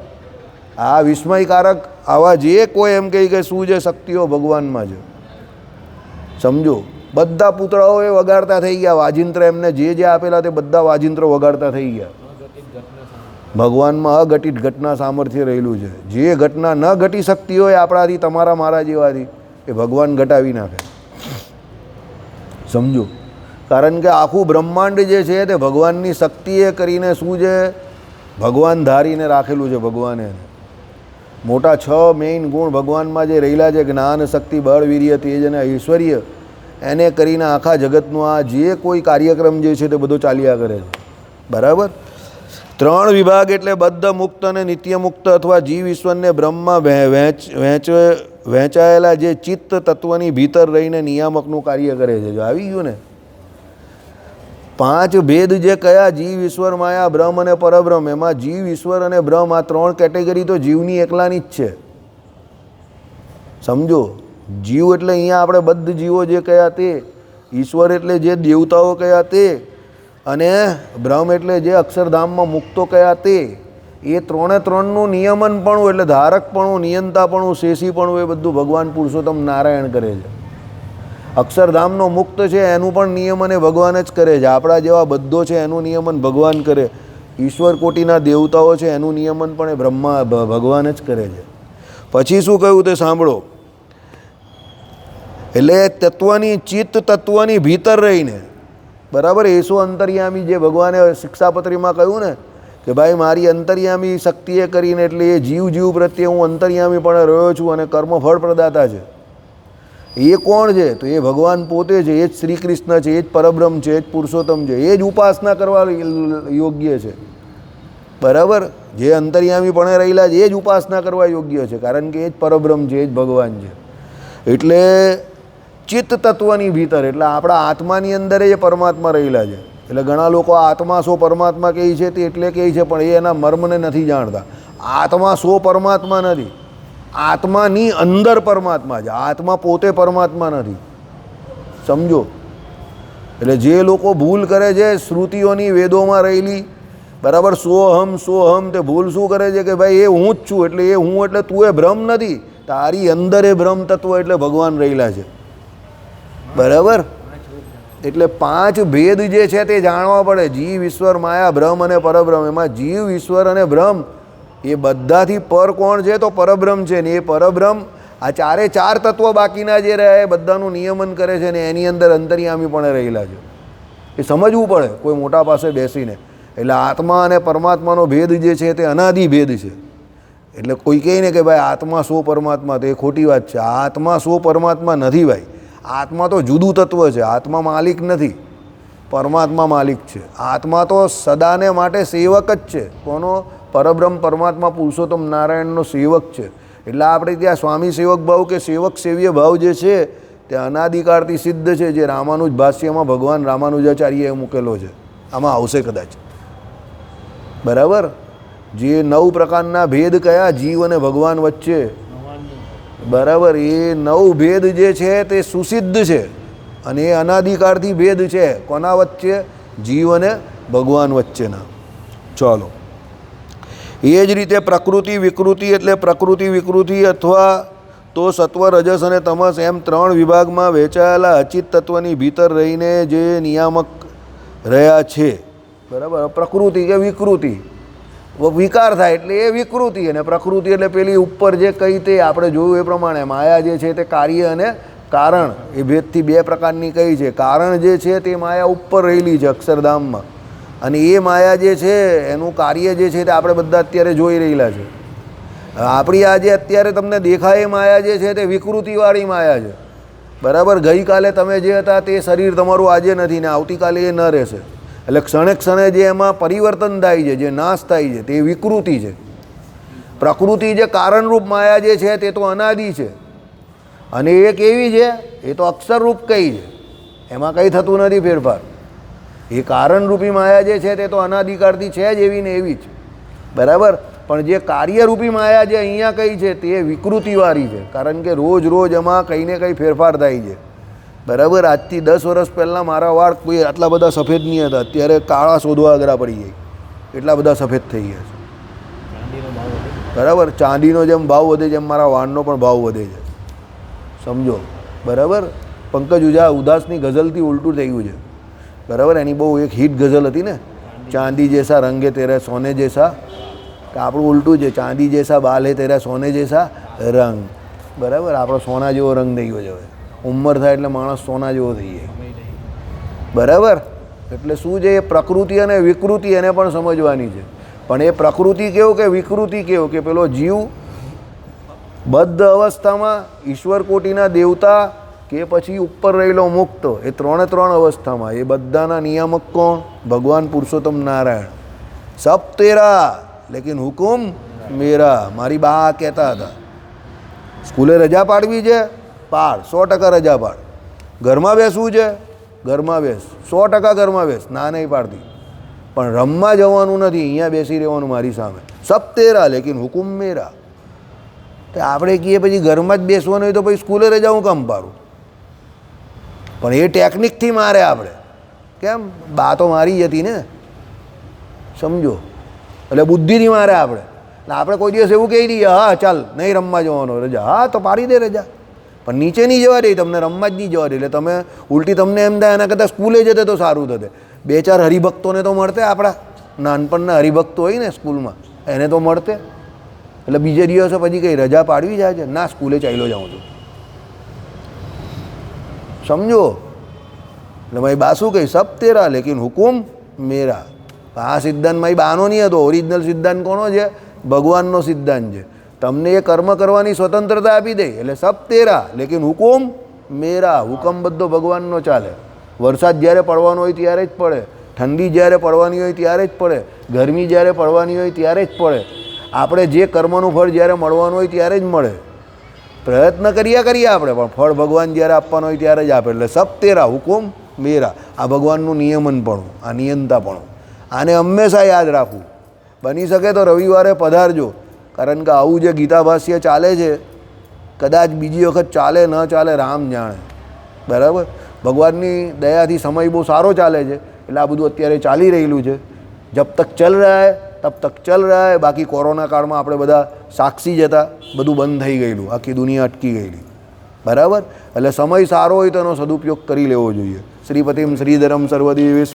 આ વિસ્મયકારક આવા જે કોઈ એમ કહે કે શું છે શક્તિઓ ભગવાનમાં છે, સમજો. બધા પૂતળાઓ એ વગાડતા થઈ ગયા વાજિંત્ર, એમને જે જે આપેલા તે બધા વાજિંત્રો વગાડતા થઈ ગયા. ભગવાનમાં અઘટિત ઘટના સામર્થ્ય રહેલું છે. જે ઘટના ન ઘટી શકતી હોય આપણાથી, તમારા મારા જેવાથી, એ ભગવાન ઘટાવી નાખે, સમજો. કારણ કે આખું બ્રહ્માંડ જે છે તે ભગવાનની શક્તિએ કરીને શું છે, ભગવાન ધારીને રાખેલું છે. ભગવાને મોટા 6 મેઇન ગુણ ભગવાનમાં જે રહેલા છે, જ્ઞાન, શક્તિ, બળ, વીર્ય, તેજ અને ઐશ્વર્ય, એને કરીને આખા જગતનું આ જે કોઈ કાર્યક્રમ જે છે તે બધો ચાલ્યા કરે છે. બરાબર. 3 વિભાગ એટલે બદ્ધ, મુક્ત અને નિત્ય મુક્ત અથવા જીવ ઈશ્વરને બ્રહ્મમાં વહેંચાયેલા જે ચિત્ત તત્વની ભીતર રહીને નિયામકનું કાર્ય કરે છે. જો આવી ગયું ને 5 ભેદ જે કયા, જીવ, ઈશ્વર, માયા, બ્રહ્મ અને પરબ્રહ્મ. એમાં જીવ, ઈશ્વર અને બ્રહ્મ આ 3 કેટેગરી તો જીવની એકલાની જ છે, સમજો. જીવ એટલે અહીંયા આપણે બદ્ધ જીવો જે કયા તે, ઈશ્વર એટલે જે દેવતાઓ કયા તે, અને બ્રહ્મ એટલે જે અક્ષરધામમાં મુક્તો કયા તે. એ 3નું નિયમનપણું એટલે ધારકપણું, નિયંતાપણું, શેષીપણું એ બધું ભગવાન પુરુષોત્તમ નારાયણ કરે છે. અક્ષરધામનો મુક્ત છે એનું પણ નિયમન એ ભગવાન જ કરે છે. આપણા જેવા બધો છે એનું નિયમન ભગવાન કરે. ઈશ્વર કોટીના દેવતાઓ છે એનું નિયમન પણ એ ભગવાન જ કરે છે. પછી શું કહ્યું તે સાંભળો. એટલે તત્વની ચિત્ત તત્વની ભીતર રહીને, બરાબર, એસો અંતર્યામી જે ભગવાને શિક્ષાપત્રીમાં કહ્યું ને કે ભાઈ મારી અંતર્યામી શક્તિએ કરીને, એટલે એ જીવ પ્રત્યે હું અંતર્યામી પણ રહ્યો છું અને કર્મફળ પ્રદાતા છે. એ કોણ છે? તો એ ભગવાન પોતે છે. એ જ શ્રી કૃષ્ણ છે, એ જ પરબ્રહ્મ છે, એ જ પુરુષોત્તમ છે. એ જ ઉપાસના કરવા યોગ્ય છે. બરાબર. જે અંતર્યામી પણ રહેલા છે એ જ ઉપાસના કરવા યોગ્ય છે, કારણ કે એ જ પરબ્રહ્મ છે, એ જ ભગવાન છે. એટલે ચિત્ત તત્વની ભીતર એટલે આપણા આત્માની અંદર એ પરમાત્મા રહેલા છે. એટલે ઘણા લોકો આત્મા સો પરમાત્મા કહે છે તે એટલે કહે છે, પણ એ એના મર્મને નથી જાણતા. આત્મા સો પરમાત્મા નથી, આત્માની અંદર પરમાત્મા છે. આત્મા પોતે પરમાત્મા નથી, સમજો. એટલે જે લોકો ભૂલ કરે છે શ્રુતિઓની, વેદોમાં રહેલી, બરાબર, સોહમ, તે ભૂલ શું કરે છે કે ભાઈ એ હું જ છું, એટલે એ હું એટલે તું એ બ્રહ્મ નથી, તારી અંદર એ બ્રહ્મ તત્વ એટલે ભગવાન રહેલા છે. બરાબર. એટલે 5 ભેદ જે છે તે જાણવા પડે. જીવ, ઈશ્વર, માયા, બ્રહ્મ અને પરબ્રહ્મ. એમાં જીવ, ઈશ્વર અને બ્રહ્મ એ બધાથી પર કોણ છે? તો પરબ્રહ્મ છે. ને એ પરબ્રહ્મ આ 4 તત્વો બાકીના જે રહ્યા એ બધાનું નિયમન કરે છે ને એની અંદર અંતર્યામી પણ રહેલા છે. એ સમજવું પડે કોઈ મોટા પાસે બેસીને. એટલે આત્મા અને પરમાત્માનો ભેદ જે છે તે અનાદિ ભેદ છે. એટલે કોઈ કહે ને કે ભાઈ આત્મા સો પરમાત્મા, તો એ ખોટી વાત છે. આત્મા સો પરમાત્મા નથી ભાઈ. આત્મા તો જુદું તત્વ છે. આત્મા માલિક નથી, પરમાત્મા માલિક છે. આત્મા તો સદાને માટે સેવક જ છે. કોનો? પરબ્રહ્મ પરમાત્મા પુરુષોત્તમ નારાયણનો સેવક છે. એટલે આપણે ત્યાં સ્વામી સેવક ભાવ કે સેવક સેવ્ય ભાવ જે છે તે અનાદિકાળથી સિદ્ધ છે. જે રામાનુજ ભાષ્યમાં ભગવાન રામાનુજાચાર્યએ મૂકેલો છે. આમાં આવશે કદાચ. બરાબર. જે 9 પ્રકારના ભેદ કયા જીવ અને ભગવાન વચ્ચે, બરાબર, એ 9 ભેદ જે છે તે સુસિદ્ધ છે અને એ અનાદિકાળથી ભેદ છે. કોના વચ્ચે? જીવ અને ભગવાન વચ્ચેના. ચાલો. એ જ રીતે પ્રકૃતિ વિકૃતિ એટલે પ્રકૃતિ વિકૃતિ અથવા તો સત્વ, રજસ અને તમસ એમ 3 વિભાગમાં વહેંચાયેલા અચિત તત્વની ભીતર રહીને જે નિયામક રહ્યા છે. બરાબર. પ્રકૃતિ કે વિકૃતિ, વિકાર થાય એટલે એ વિકૃતિ, અને પ્રકૃતિ એટલે પેલી ઉપર જે કહી તે આપણે જોયું એ પ્રમાણે માયા જે છે તે કાર્ય અને કારણ એ ભેદથી 2 પ્રકારની કહી છે. કારણ જે છે તે માયા ઉપર રહેલી છે અક્ષરધામમાં, અને એ માયા જે છે એનું કાર્ય જે છે તે આપણે બધા અત્યારે જોઈ રહેલા છે. આપણી આજે અત્યારે તમને દેખાય એ માયા જે છે તે વિકૃતિવાળી માયા છે. બરાબર. ગઈકાલે તમે જે હતા તે શરીર તમારું આજે નથી ને આવતીકાલે એ ન રહેશે. એટલે ક્ષણે ક્ષણે જે એમાં પરિવર્તન થાય છે, જે નાશ થાય છે, તે વિકૃતિ છે. પ્રકૃતિ જે કારણરૂપ માયા જે છે તે તો અનાદિ છે, અને એ કેવી છે? એ તો અક્ષરરૂપ કઈ છે, એમાં કંઈ થતું નથી ફેરફાર. એ કારણરૂપી માયા જે છે તે તો અનાદિકાળથી છે જ એવી ને એવી જ. બરાબર. પણ જે કાર્યરૂપી માયા જે અહીંયા કઈ છે તે વિકૃતિવાળી છે, કારણ કે રોજ રોજ એમાં કંઈ ને કંઈ ફેરફાર થાય છે. બરાબર. આજથી 10 વર્ષ પહેલાં મારા વાળ કોઈ આટલા બધા સફેદ નહીં હતા, અત્યારે કાળા શોધવા અઘરા પડી જાય, એટલા બધા સફેદ થઈ ગયા છે. બરાબર. ચાંદીનો જેમ ભાવ વધે જેમ મારા વાળનો પણ ભાવ વધે છે, સમજો. બરાબર. પંકજ ઉદાસની ગઝલથી ઉલટું થઈ ગયું છે. બરાબર. એની બહુ એક હિટ ગઝલ હતી ને, ચાંદી જૈસા રંગે તેરે સોને જૈસા, આપણું ઉલટું છે, ચાંદી જૈસા બાલ હે તેરા સોને જૈસા રંગ. બરાબર. આપણો સોના જેવો રંગ થઈ ગયો છે. હવે ઉંમર થાય એટલે માણસ સોના જેવો થઈ જાય. બરાબર. એટલે શું છે, એ પ્રકૃતિ અને વિકૃતિ એને પણ સમજવાની છે. પણ એ પ્રકૃતિ કેવું કે વિકૃતિ કેવું કે પેલો જીવ બદ્ધ અવસ્થામાં ઈશ્વર કોટીના દેવતા કે પછી ઉપર રહેલો મુક્ત, એ ત્રણ અવસ્થામાં એ બધાના નિયામક કોણ? ભગવાન પુરુષોત્તમ નારાયણ. સબ તેરા લેકિન હુકુમ મેરા. મારી બા કહેતા હતા, સ્કૂલે રજા પાડવી છે, પાડ, 100% રજા પાડ. ઘરમાં બેસવું છે, ઘરમાં બેસ, 100% ઘરમાં બેસ, ના નહીં પાડતી. પણ રમવા જવાનું નથી, અહીંયા બેસી રહેવાનું મારી સામે. સબ તેરા લેકિન હુકુમ મેરા. તો આપણે કહીએ પછી ઘરમાં જ બેસવાનું હોય તો પછી સ્કૂલે રજા હું કામ પાડું? પણ એ ટેકનિકથી મારે આપણે. કેમ? બા તો મારી જ હતી ને, સમજો. એટલે બુદ્ધિથી મારે આપણે. એટલે આપણે કોઈ દિવસ એવું કહી દઈએ, હા ચાલ નહીં રમવા જવાનો, રજા, હા તો પાડી દે રજા. પણ નીચે નહીં જવા દે, તમને રમવા જ નહીં જવા દે. એટલે તમે ઉલટી તમને એમ થાય એના કરતાં સ્કૂલે જતે તો સારું થતે. 2-4 હરિભક્તોને તો મળતે, આપણા નાનપણના હરિભક્તો હોય ને સ્કૂલમાં, એને તો મળતે. એટલે બીજે દિવસે પછી કંઈ રજા પાડવી જાય છે? ના, સ્કૂલે ચાલ્યો જાઉં છું, સમજો. એટલે મારી બા શું કહી? સબ તેરા લેકિન હુકુમ મેરા. આ સિદ્ધાંત મારી બાનો નહીં હતો, ઓરિજિનલ સિદ્ધાંત કોનો છે? ભગવાનનો સિદ્ધાંત છે. તમને એ કર્મ કરવાની સ્વતંત્રતા આપી દે, એટલે સબ તેરા લેકિન હુકુમ મેરા. હુકમ બધો ભગવાનનો ચાલે. વરસાદ જ્યારે પડવાનો હોય ત્યારે જ પડે, ઠંડી જ્યારે પડવાની હોય ત્યારે જ પડે, ગરમી જ્યારે પડવાની હોય ત્યારે જ પડે. આપણે જે કર્મનું ફળ જ્યારે મળવાનું હોય ત્યારે જ મળે. પ્રયત્ન કરીએ આપણે, પણ ફળ ભગવાન જ્યારે આપવાનું હોય ત્યારે જ આપે. એટલે સબ તેરા હુકુમ મેરા. આ ભગવાનનું નિયમનપણું, આ નિયંતાપણું, આને હંમેશા યાદ રાખવું. બની શકે તો રવિવારે પધારજો, કારણ કે આવું જે ગીતાભાષ્ય ચાલે છે, કદાચ બીજી વખત ચાલે ન ચાલે રામ જાણે. બરાબર. ભગવાનની દયાથી સમય બહુ સારો ચાલે છે, એટલે આ બધું અત્યારે ચાલી રહેલું છે. જબ તક ચલ રહા હૈ તબ તક ચલ રહા હૈ. બાકી કોરોના કાળમાં આપણે બધા સાક્ષી જ હતા, બધું બંધ થઈ ગયેલું, આખી દુનિયા અટકી ગયેલી. બરાબર. એટલે સમય સારો હોય તો એનો સદુપયોગ કરી લેવો જોઈએ. શ્રીપતિમ શ્રીધરમ સર્વદેવેશ